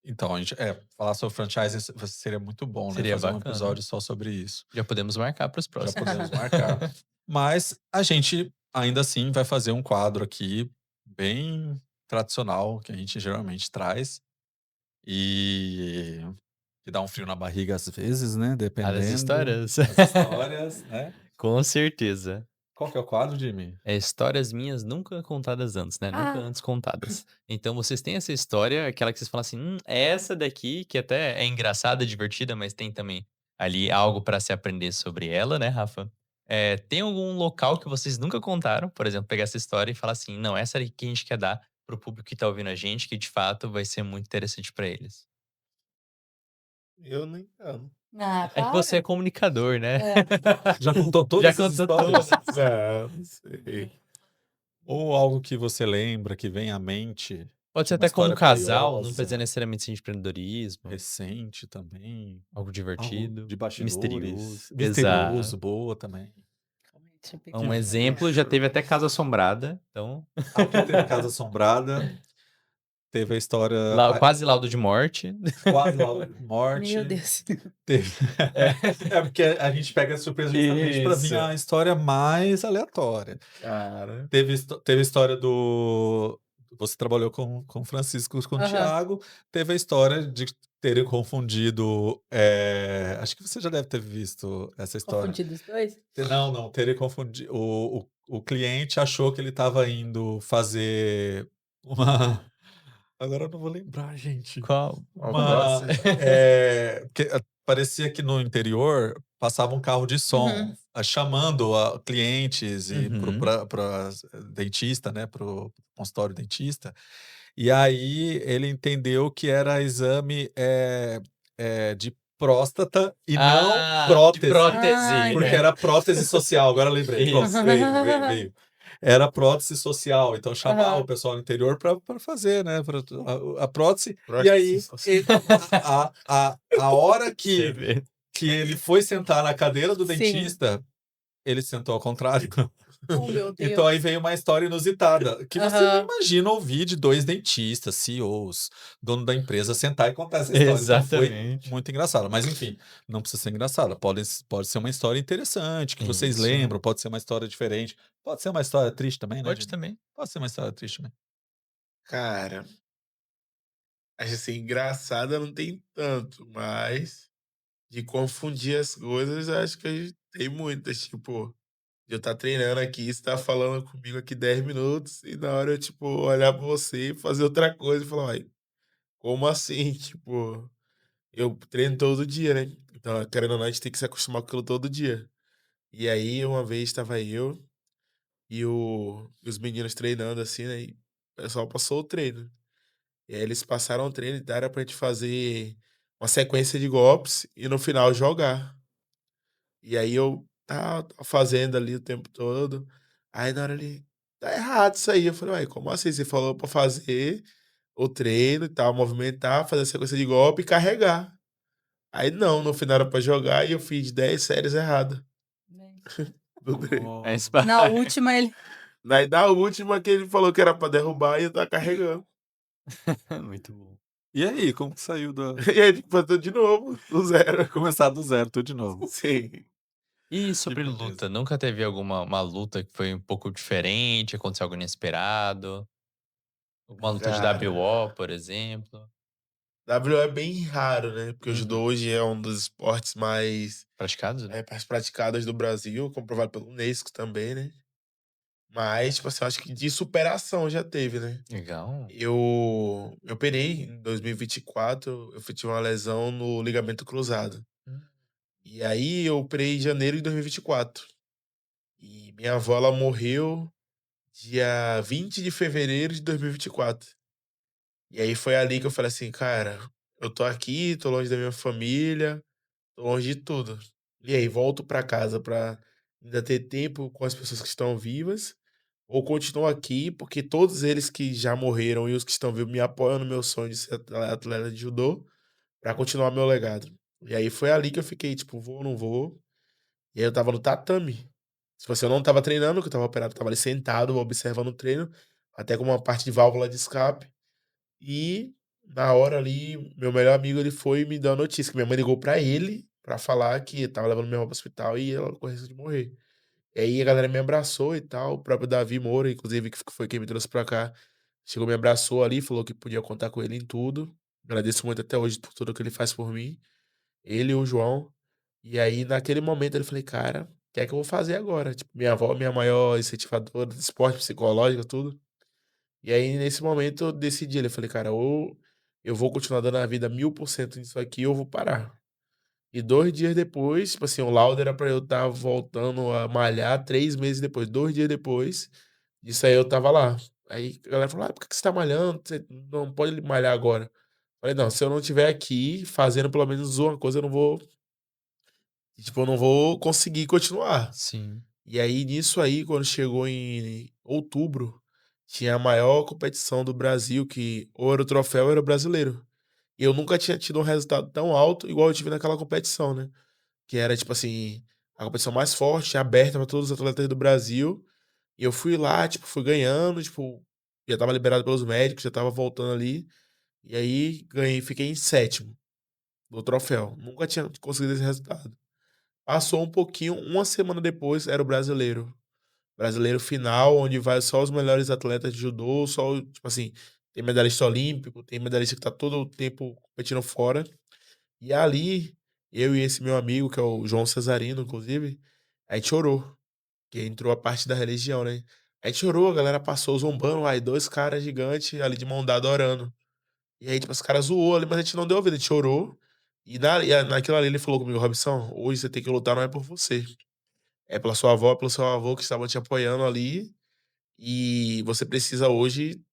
Então, a gente falar sobre franchise seria muito bom, né, Seria fazer um bacana. episódio só sobre isso. Já podemos marcar para os Já podemos próximos. marcar. Mas a gente, ainda assim, vai fazer um quadro aqui bem tradicional, que a gente geralmente traz, e que dá um frio na barriga às vezes, né, Ah, das dependendo histórias? das histórias, né. Com certeza. Qual que é o quadro, Jimmy? É histórias minhas nunca contadas antes, né, nunca Ah, antes contadas. Então vocês têm essa história, aquela que vocês falam assim: essa daqui", que até é engraçada, divertida, mas tem também ali algo para se aprender sobre ela, né, Rafa. Tem algum local que vocês nunca contaram, por exemplo, pegar essa história e falar assim: "Não, essa aqui a gente quer dar para o público que tá ouvindo a gente, que de fato vai ser muito interessante para eles"? Eu nem entendo. É que você é para. comunicador, né. É. Já contou Já todas as contou histórias? todas. Não, não sei. Ou algo que você lembra, que vem à mente, Pode de ser uma até como história casal, não precisa curiosa, necessariamente ser de empreendedorismo. recente também, Algo algo divertido, de bastidores, misterioso. misterioso, Exato. boa também. Calma aí, deixa eu Que Um pegar. exemplo, já teve até Casa Assombrada, então aqui teve Casa Assombrada, teve a história, quase laudo de morte. quase lá Meu morte, Deus. teve porque a gente pega a surpresa justamente para vir Isso. a história mais aleatória. Cara. Teve a história do você trabalhou com o Francisco, com o Aham. Thiago, teve a história de terem confundido, acho que você já deve ter visto essa história. Confundi os 2? Não, não, terem confundido o cliente achou que ele estava indo fazer uma agora eu não vou lembrar, gente. Qual? Uma, Próximo. porque, parecia que no interior passava um carro de som, Uhum. chamando clientes e Uhum. para dentista, né, para o consultório dentista. E aí ele entendeu que era exame, de próstata e não De prótese, Ah, prótese, porque né. era prótese social, agora lembrei, pronto, Isso. veio. Era prótese social, então chamava o Aham. pessoal do interior para fazer, né, pra a prótese, e Próximo. aí a hora Você que vê. ele foi sentar na cadeira do Sim. dentista, ele sentou ao contrário. Oh, meu Então aí Deus. veio uma história inusitada, que você não Aham. imagina ouvir de 2 dentistas, CEOs, dono da empresa, sentar e contar essa história. Então foi Exatamente. muito engraçado. Mas enfim, não precisa ser engraçada, pode ser uma história interessante, que vocês Isso. lembram, pode ser uma história diferente, pode ser uma história triste também, né, Pode Jimmy? também. Pode ser uma história triste também. Cara, acho assim, engraçada não tem tanto, mas de confundir as coisas, acho que a gente tem muitas. Tipo, de eu estar treinando aqui, você tá falando comigo aqui 10 minutos, e na hora eu, tipo, olhar pra você e fazer outra coisa e falar, uai, como assim? Tipo, eu treino todo dia, né? Então, querendo ou não, a gente tem que se acostumar com aquilo todo dia. E aí, uma vez estava eu e os meninos treinando assim, né? E o pessoal passou o treino. E aí eles passaram o treino e era pra gente fazer uma sequência de golpes e no final jogar. E aí eu tava fazendo ali o tempo todo. Aí na hora ele, tá errado isso aí. Eu falei, uai, como assim? Você falou pra fazer, o treino e tal, movimentar, fazer a sequência de golpe e carregar. Aí não, no final era pra jogar e eu fiz 10 séries erradas do treino. É Oh. Na Spy. última ele Daí na última que ele falou que era pra derrubar e eu tava carregando. Muito bom. E aí, como que saiu da. E aí, tipo, tudo de novo, do zero. Começar do zero, tudo de novo. Sim. E sobre Que luta, beleza. nunca teve alguma uma luta que foi um pouco diferente, aconteceu algo inesperado? Uma luta de Cara, WO, por exemplo? WO é bem raro, né? Porque o judô Uhum. hoje é um dos esportes Praticados? mais praticados do Brasil, comprovado pelo Unesco também, né? Mas, tipo assim, eu acho que de superação já teve, né? Legal. Eu operei em 2024, eu tive uma lesão no ligamento cruzado. Hum. E aí eu operei em janeiro de 2024. E minha avó, ela morreu dia 20 de fevereiro de 2024. E aí foi ali que eu falei assim, cara, eu tô aqui, tô longe da minha família, tô longe de tudo. E aí, volto pra casa pra ainda ter tempo com as pessoas que estão vivas, ou continuo aqui, porque todos eles que já morreram e os que estão vivos me apoiam no meu sonho de ser atleta de judô, pra continuar meu legado. E aí foi ali que eu fiquei, tipo, vou ou não vou? E aí eu estava no tatame. Se você não estava treinando, que eu estava operado, eu estava ali sentado, observando o treino, até com uma parte de válvula de escape. E na hora ali, meu melhor amigo, ele foi e me deu a notícia que minha mãe ligou pra ele pra falar que estava levando minha avó pro hospital e ela correu risco de morrer. E aí a galera me abraçou e tal, o próprio Davi Moura, inclusive, que foi quem me trouxe pra cá, chegou, me abraçou ali, falou que podia contar com ele em tudo. Agradeço muito até hoje por tudo que ele faz por mim. Ele e o João. E aí, naquele momento, eu falei, cara, o que é que eu vou fazer agora? Tipo, minha avó, minha maior incentivadora de esporte, psicológica, tudo. E aí, nesse momento, eu decidi, eu falei, cara, ou eu vou continuar dando a vida 1000% nisso aqui, ou eu vou parar. E 2 dias depois, tipo assim, o laudo era pra eu estar voltando a malhar 3 meses depois. 2 dias depois disso aí eu tava lá. Aí a galera falou, por que você tá malhando? Você não pode malhar agora. Falei, não, se eu não estiver aqui fazendo pelo menos uma coisa, eu não vou, tipo, eu não vou conseguir continuar. Sim. E aí, nisso aí, quando chegou em outubro, tinha a maior competição do Brasil, que ou era o troféu ou era o brasileiro. E eu nunca tinha tido um resultado tão alto igual eu tive naquela competição, né? Que era, tipo assim, a competição mais forte, aberta para todos os atletas do Brasil. E eu fui lá, tipo, fui ganhando, tipo, já tava liberado pelos médicos, já tava voltando ali. E aí ganhei, fiquei em sétimo do troféu. Nunca tinha conseguido esse resultado. Passou um pouquinho, uma semana depois era o brasileiro. Brasileiro final, onde vai só os melhores atletas de judô, só, tipo assim, tem medalhista olímpico, tem medalhista que tá todo o tempo competindo fora. E ali, eu e esse meu amigo, que é o João Cesarino, inclusive, a gente chorou, que entrou a parte da religião, né? A gente chorou, a galera passou zombando, aí 2 caras gigantes ali de mão dada orando. E aí, tipo, os caras zoou ali, mas a gente não deu ouvido, a gente chorou. Naquilo ali ele falou comigo, Robson, hoje você tem que lutar, não é por você. É pela sua avó, pelo seu avô que estavam te apoiando ali. E você precisa hoje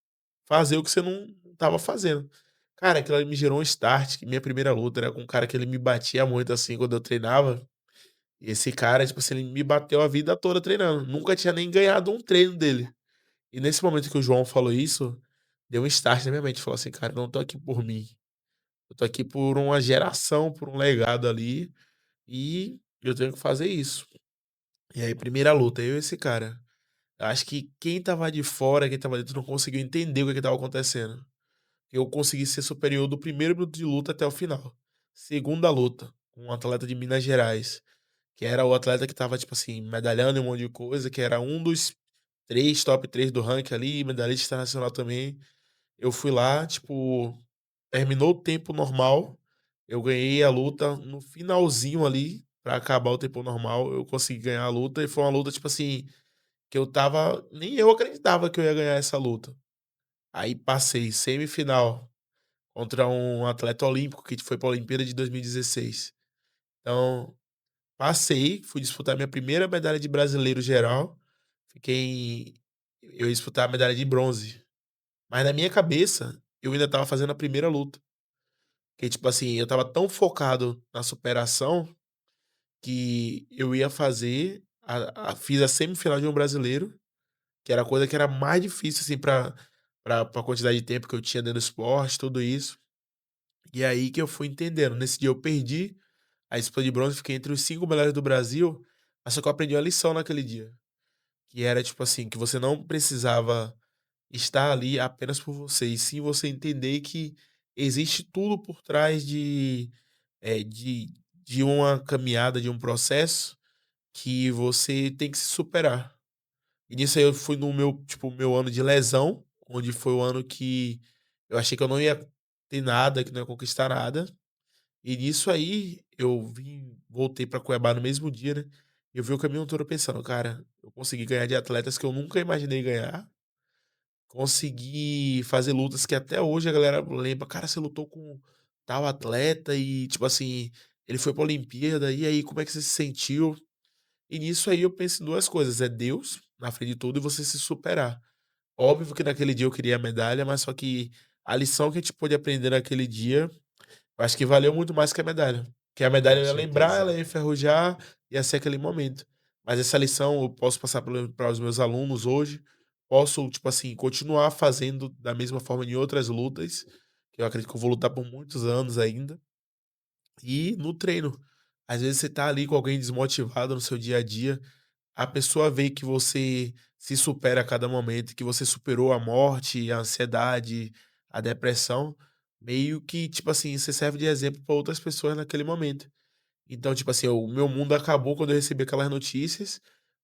fazer o que você não estava fazendo. Cara, aquilo ali me gerou um start, que minha primeira luta era com um cara que ele me batia muito, assim, quando eu treinava. E esse cara, tipo assim, ele me bateu a vida toda treinando. Nunca tinha nem ganhado um treino dele. E nesse momento que o João falou isso, deu um start na minha mente. Falou assim, cara, eu não tô aqui por mim. Eu tô aqui por uma geração, por um legado ali. E eu tenho que fazer isso. E aí, primeira luta, eu e esse cara. Eu acho que quem tava de fora, quem tava dentro, não conseguiu entender o que tava acontecendo. Eu consegui ser superior do primeiro minuto de luta até o final. Segunda luta, com um atleta de Minas Gerais, que era o atleta que tava, tipo assim, medalhando em um monte de coisa, que era um dos top 3 do ranking ali, medalhista internacional também. Eu fui lá, tipo, terminou o tempo normal, eu ganhei a luta no finalzinho ali, pra acabar o tempo normal, eu consegui ganhar a luta, e foi uma luta, tipo assim, que eu tava. Nem eu acreditava que eu ia ganhar essa luta. Aí passei semifinal contra um atleta olímpico que foi pra Olimpíada de 2016. Então, passei, fui disputar minha primeira medalha de brasileiro geral. Fiquei. Eu ia disputar a medalha de bronze. Mas na minha cabeça, eu ainda tava fazendo a primeira luta. Que, tipo assim, eu tava tão focado na superação que eu ia fazer. Fiz a semifinal de um brasileiro, que era a coisa que era mais difícil, assim, pra. pra quantidade de tempo que eu tinha dentro do esporte, tudo isso. E aí que eu fui entendendo. Nesse dia eu perdi a disputa de bronze, fiquei entre os 5 melhores do Brasil, mas só que eu aprendi uma lição naquele dia, que era tipo assim, que você não precisava estar ali apenas por você, e sim você entender que existe tudo por trás de uma caminhada, de um processo que você tem que se superar. E nisso aí eu fui no meu, tipo, meu ano de lesão, onde foi o ano que eu achei que eu não ia ter nada, que não ia conquistar nada. E nisso aí eu voltei pra Cuiabá no mesmo dia, né? Eu vi o caminho todo pensando, cara, eu consegui ganhar de atletas que eu nunca imaginei ganhar. Consegui fazer lutas que até hoje a galera lembra, cara, você lutou com tal atleta e, tipo assim, ele foi pra Olimpíada, e aí, como é que você se sentiu? E nisso aí eu penso em 2 coisas, é Deus na frente de tudo e você se superar. Óbvio que naquele dia eu queria a medalha, mas só que a lição que a gente pôde aprender naquele dia, eu acho que valeu muito mais que a medalha. Que a medalha Com eu ia lembrar, ela certeza. ia enferrujar, ia ser aquele momento. Mas essa lição eu posso passar para os meus alunos hoje, posso, tipo assim, continuar fazendo da mesma forma em outras lutas, que eu acredito que eu vou lutar por muitos anos ainda. E no treino, às vezes você tá ali com alguém desmotivado no seu dia a dia, a pessoa vê que você se supera a cada momento, que você superou a morte, a ansiedade, a depressão, meio que, tipo assim, você serve de exemplo para outras pessoas naquele momento. Então, tipo assim, o meu mundo acabou quando eu recebi aquelas notícias,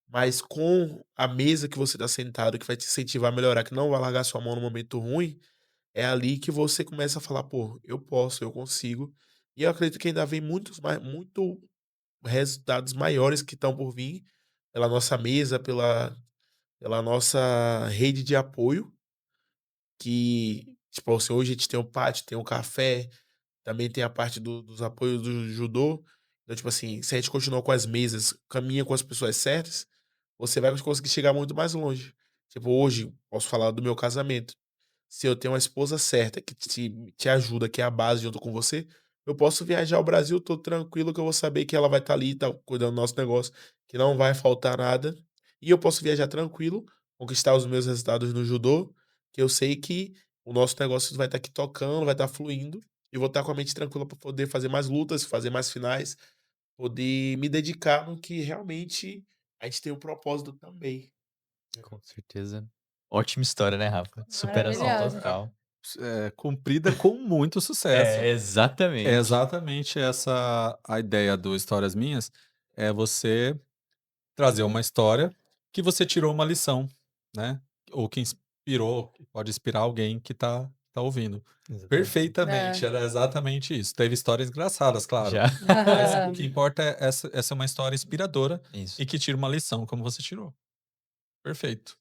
mas com a mesa que você tá sentado, que vai te incentivar a melhorar, que não vai largar sua mão no momento ruim, é ali que você começa a falar: "Pô, eu posso, eu consigo". E eu acredito que ainda vem muito resultados maiores que estão por vir, pela nossa mesa, pela nossa rede de apoio, que, tipo assim, hoje a gente tem o pátio, tem o café, também tem a parte dos apoios do judô. Então, tipo assim, se a gente continuar com as mesas, caminha com as pessoas certas, você vai conseguir chegar muito mais longe. Tipo, hoje, posso falar do meu casamento. Se eu tenho uma esposa certa que te ajuda, que é a base junto com você, eu posso viajar o Brasil todo tranquilo, que eu vou saber que ela vai estar ali, tá cuidando do nosso negócio, que não vai faltar nada. E eu posso viajar tranquilo, conquistar os meus resultados no judô, que eu sei que o nosso negócio vai estar aqui tocando, vai estar fluindo, e vou estar com a mente tranquila para poder fazer mais lutas, fazer mais finais, poder me dedicar no que realmente a gente tem um propósito também. Com certeza. Ótima história, né, Rafa? Superação Não, Maravilhosa. total. cumprida com muito sucesso. É, É exatamente. exatamente essa a ideia do Histórias Minhas, é você trazer uma história que você tirou uma lição, né, ou que inspirou, pode inspirar alguém que tá ouvindo. Exatamente. Perfeitamente, É. era exatamente isso. Teve histórias engraçadas, claro, Já. mas o Aham. que importa é essa é uma história inspiradora Isso. e que tira uma lição, como você tirou. Perfeito.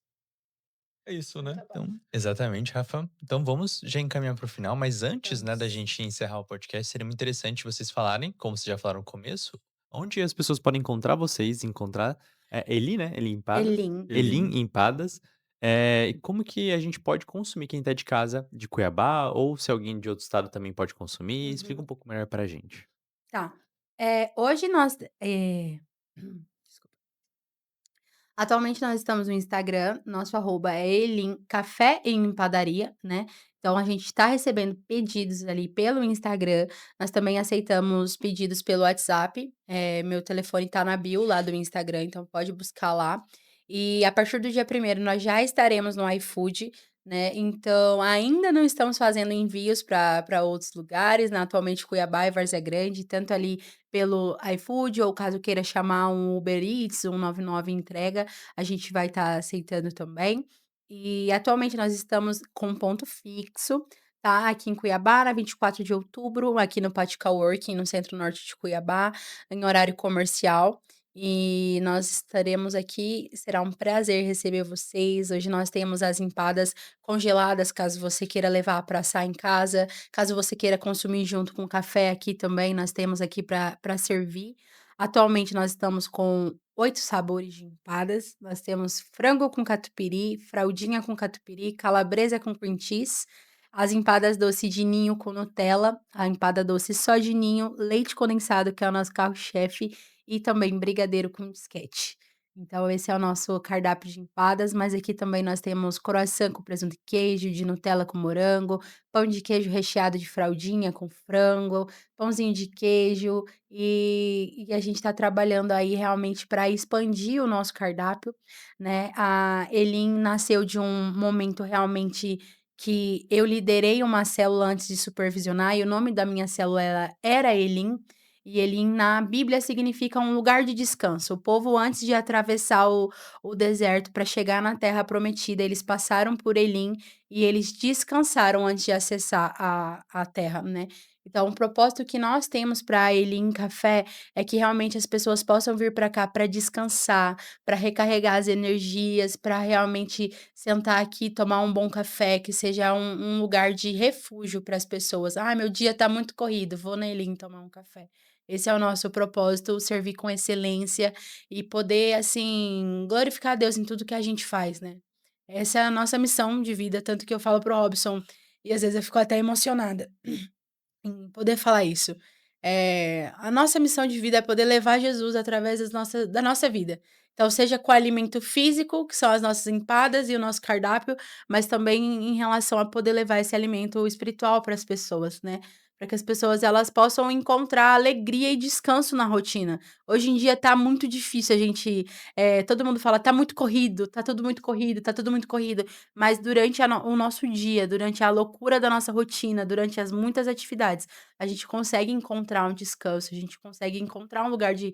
É isso, né. Muito bom. Então, exatamente, Rafa. Então vamos já encaminhar para o final, mas antes, né, da Vamos. gente encerrar o podcast, seria muito interessante vocês falarem, como vocês já falaram no começo, onde as pessoas podem encontrar vocês, encontrar Eli, né? Eli Empadas. Elim. Elim Elim. Empadas. E como que a gente pode consumir quem tá de casa de Cuiabá, ou se alguém de outro estado também pode consumir? Explica Uhum. um pouco melhor pra gente. Tá. Hoje nós, desculpa. Atualmente nós estamos no Instagram, nosso arroba é Elim Café em Padaria, né. Então a gente está recebendo pedidos ali pelo Instagram, nós também aceitamos pedidos pelo WhatsApp, meu telefone tá na bio lá do Instagram, então pode buscar lá. E a partir do dia 1º nós já estaremos no iFood, né, então ainda não estamos fazendo envios para outros lugares, né, atualmente Cuiabá e Várzea Grande, tanto ali pelo iFood ou caso queira chamar um Uber Eats, 199 entrega, a gente vai estar aceitando também. E atualmente nós estamos com um ponto fixo, tá, aqui em Cuiabá, na 24 de outubro, aqui no Pátio Coworking, no centro norte de Cuiabá, em horário comercial. E nós estaremos aqui, será um prazer receber vocês. Hoje nós temos as empadas congeladas, caso você queira levar para assar em casa, caso você queira consumir junto com o café aqui também, nós temos aqui para servir. Atualmente nós estamos com 8 sabores de empadas. Nós temos frango com catupiry, fraldinha com catupiry, calabresa com cream cheese, as empadas doce de ninho com Nutella, a empada doce só de ninho, leite condensado, que é o nosso carro-chefe, e também brigadeiro com bisquete. Então esse é o nosso cardápio de empadas, mas aqui também nós temos croissant com presunto e queijo, de Nutella com morango, pão de queijo recheado de fraldinha com frango, pãozinho de queijo, e a gente está trabalhando aí realmente para expandir o nosso cardápio, né. A Elin nasceu de um momento realmente que eu liderei uma célula antes de supervisionar, e o nome da minha célula era Elin, e Elim na Bíblia significa um lugar de descanso. O povo antes de atravessar o deserto para chegar na terra prometida, eles passaram por Elim e eles descansaram antes de acessar a terra, né. Então o propósito que nós temos para Elim Café é que realmente as pessoas possam vir para cá para descansar, para recarregar as energias, para realmente sentar aqui, tomar um bom café, que seja um lugar de refúgio para as pessoas. "Ah, meu dia está muito corrido, vou na Elim tomar um café". Esse é o nosso propósito, servir com excelência e poder, assim, glorificar a Deus em tudo que a gente faz, né. Essa é a nossa missão de vida, tanto que eu falo para o Robson, e às vezes eu fico até emocionada em poder falar isso. A nossa missão de vida é poder levar Jesus através da nossa vida. Então, seja com alimento físico, que são as nossas empadas e o nosso cardápio, mas também em relação a poder levar esse alimento espiritual para as pessoas, né. Para que as pessoas elas possam encontrar alegria e descanso na rotina. Hoje em dia tá muito difícil a gente, todo mundo fala: "Tá muito corrido, tá tudo muito corrido, tá tudo muito corrido". Mas durante o nosso dia, durante a loucura da nossa rotina, durante as muitas atividades, a gente consegue encontrar um descanso, a gente consegue encontrar um lugar de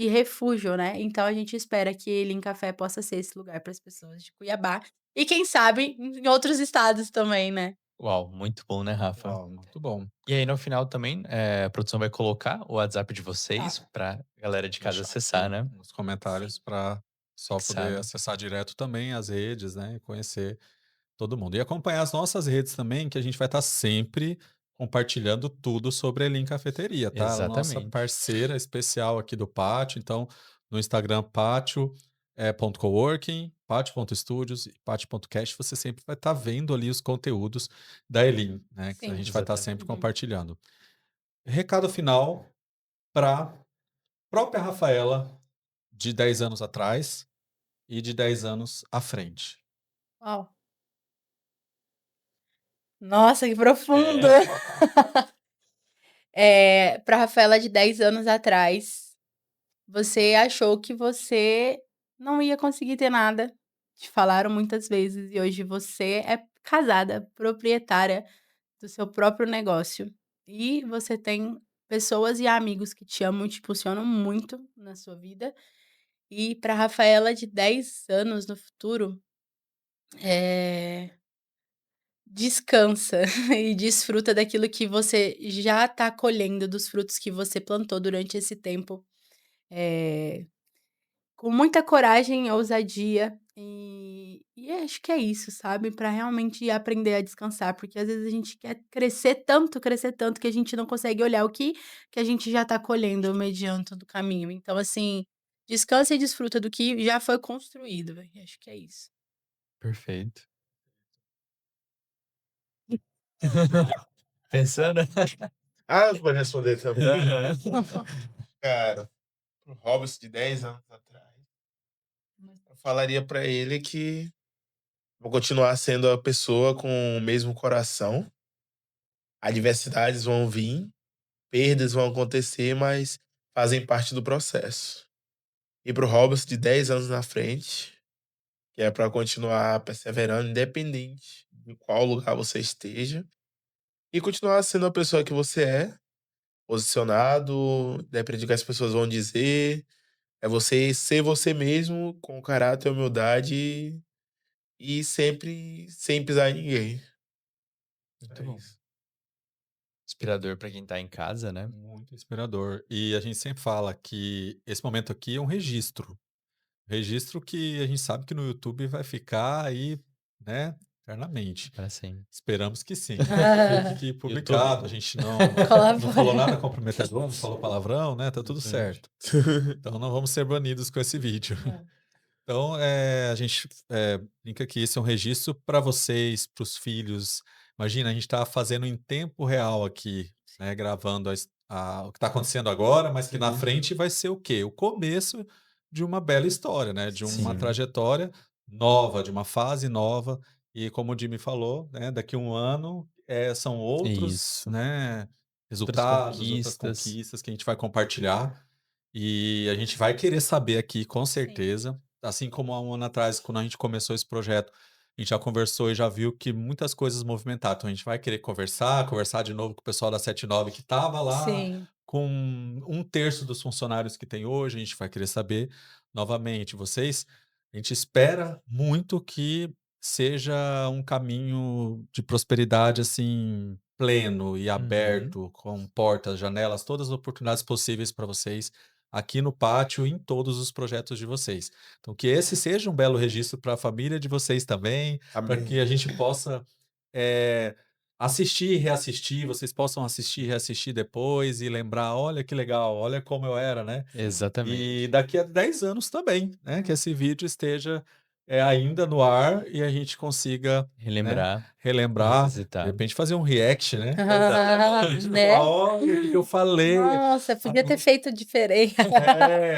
refúgio, né. Então a gente espera que Elim Café possa ser esse lugar para as pessoas de Cuiabá e quem sabe em outros estados também, né. Uau, muito bom, né, Rafa? Uau, muito bom. E aí no final também, a produção vai colocar o WhatsApp de vocês Tá. pra galera de casa Deixar acessar, aqui né, nos comentários para só poder fixado. acessar direto também as redes, né, e conhecer todo mundo. E acompanhar as nossas redes também, que a gente vai estar sempre compartilhando tudo sobre a Elin Cafeteria, tá? Ela é a nossa Exatamente. parceira especial aqui do Pátio. Então, no Instagram, pátio, ponto coworking, pátio.studios e pátio.cast, você sempre vai estar vendo ali os conteúdos da Elin, né? Que a Sim. gente vai estar sempre Exatamente. Uhum. compartilhando. Recado final para própria Rafaela, de 10 anos atrás e de 10 anos à frente. Uau. Nossa, que profundo. É. Pra Rafaela de 10 anos atrás, você achou que você não ia conseguir ter nada, te falaram muitas vezes e hoje você é casada, proprietária do seu próprio negócio e você tem pessoas e amigos que te amam e te impulsionam muito na sua vida. E para Rafaela de 10 anos no futuro, eh descansa e desfruta daquilo que você já está colhendo, dos frutos que você plantou durante esse tempo, eh, com muita coragem e ousadia, e acho que é isso, sabe, para realmente aprender a descansar, porque às vezes a gente quer crescer tanto que a gente não consegue olhar o que a gente já está colhendo mediante do caminho. Então assim, descansa e desfruta do que já foi construído, velho, acho que é isso. Perfeito. Pensando? Ah, eu vou responder também. Aham. Cara, pro Robson de 10 anos atrás, eu falaria pra ele que vou continuar sendo a pessoa com o mesmo coração. Adversidades vão vir, perdas vão acontecer, mas fazem parte do processo. E pro Robson de 10 anos na frente, que é pra continuar perseverando, independente de qual lugar você esteja, e continuar sendo a pessoa que você é, posicionado, independente do que as pessoas vão dizer. É você ser você mesmo, com caráter e humildade e sempre sem pisar em ninguém. Muito É bom. isso. Inspirador pra quem tá em casa, né. Muito inspirador. E a gente sempre fala que esse momento aqui é um registro. Registro que a gente sabe que no YouTube vai ficar aí, né, eternamente. Pra sempre. Esperamos que sim, que fique YouTube. publicado. A gente não falou nada comprometedor, não falou palavrão, né? Tá tudo Exatamente. certo. Então não vamos ser banidos com esse vídeo. Então, a gente brinca que esse é um registro para vocês, para os filhos. Imagina, a gente está fazendo em tempo real aqui, né, gravando o que está acontecendo agora, mas que na Uhum. frente vai ser o quê? O começo de uma bela história, né? De uma Sim. trajetória nova, de uma fase nova. E como o Jimmy falou, né? Daqui a um ano são outros, Isso. né? Outras Resultados, outras conquistas. conquistas que a gente vai compartilhar. E a gente vai querer saber aqui, com certeza. Assim como há um ano atrás, quando a gente começou esse projeto, a gente já conversou e já viu que muitas coisas movimentaram. Então a gente vai querer conversar de novo com o pessoal da 79 que estava lá, Sim. com 1/3 dos funcionários que tem hoje. A gente vai querer saber novamente. Vocês, a gente espera muito que seja um caminho de prosperidade assim pleno e Uhum. aberto, com portas, janelas, todas as oportunidades possíveis para vocês aqui no pátio e em todos os projetos de vocês. Então, que esse seja um belo registro para a família de vocês também, para Amém. que a gente possa assistir e reassistir, vocês possam assistir e reassistir depois e lembrar, olha que legal, olha como eu era, né? Exatamente. E daqui a 10 anos também, né? Que esse vídeo esteja ainda no ar e a gente consiga, né, Relembrar, relembrar, de revisitar. repente fazer um react, né? Né? Falar, olha o que eu falei. Nossa, podia ter feito diferente.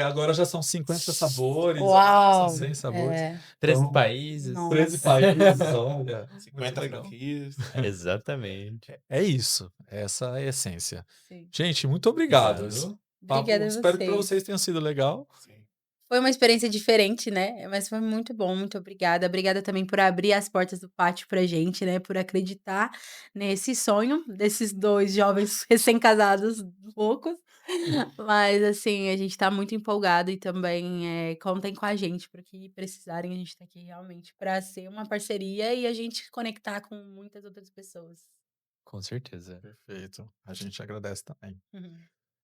Agora já são 50 sabores, Uau! são 100 sabores. É. 13 Então, países. Nossa. 13 países, olha. 50 legal. franquias. Exatamente. É isso, essa é a essência. Sim. gente, muito obrigado. Obrigado. Viu? Papo, Obrigada a espero que para vocês. vocês tenha sido legal. Sim. Foi uma experiência diferente, né? Mas foi muito bom, muito obrigada. Obrigada também por abrir as portas do pátio pra gente, né? Por acreditar nesse sonho desses 2 jovens recém-casados loucos. Mas, assim, a gente tá muito empolgado e também contem com a gente para o que precisarem. A gente tá aqui realmente para ser uma parceria e a gente conectar com muitas outras pessoas. Com certeza. Perfeito. A gente agradece também. Uhum.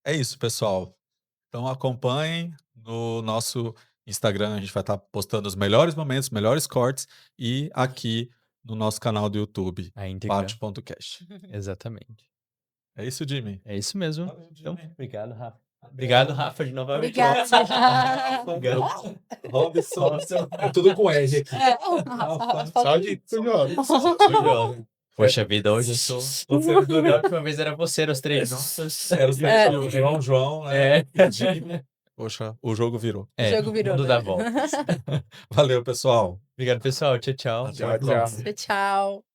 É isso, pessoal. Então acompanhem no nosso Instagram, a gente vai estar postando os melhores momentos, melhores cortes e aqui no nosso canal do YouTube, A íntegra. pátio.cast. Exatamente. É isso, Jimmy. É isso mesmo. Valeu, Então, Jimmy. obrigado, Rafa. Obrigado, Rafa, de novamente. Obrigada. Obrigado. Robson. É tudo com R aqui. Saúde, jovem. Jovem. Poxa vida, hoje eu sou. Da última vez era você, os 3 juntos. Era o João, né? É. Jimmy. Poxa, o jogo virou. O jogo virou, mundo né? dá voltas. Valeu, pessoal. Obrigado, pessoal. Tchau, tchau. Até Tchau, a tchau. próxima. Tchau.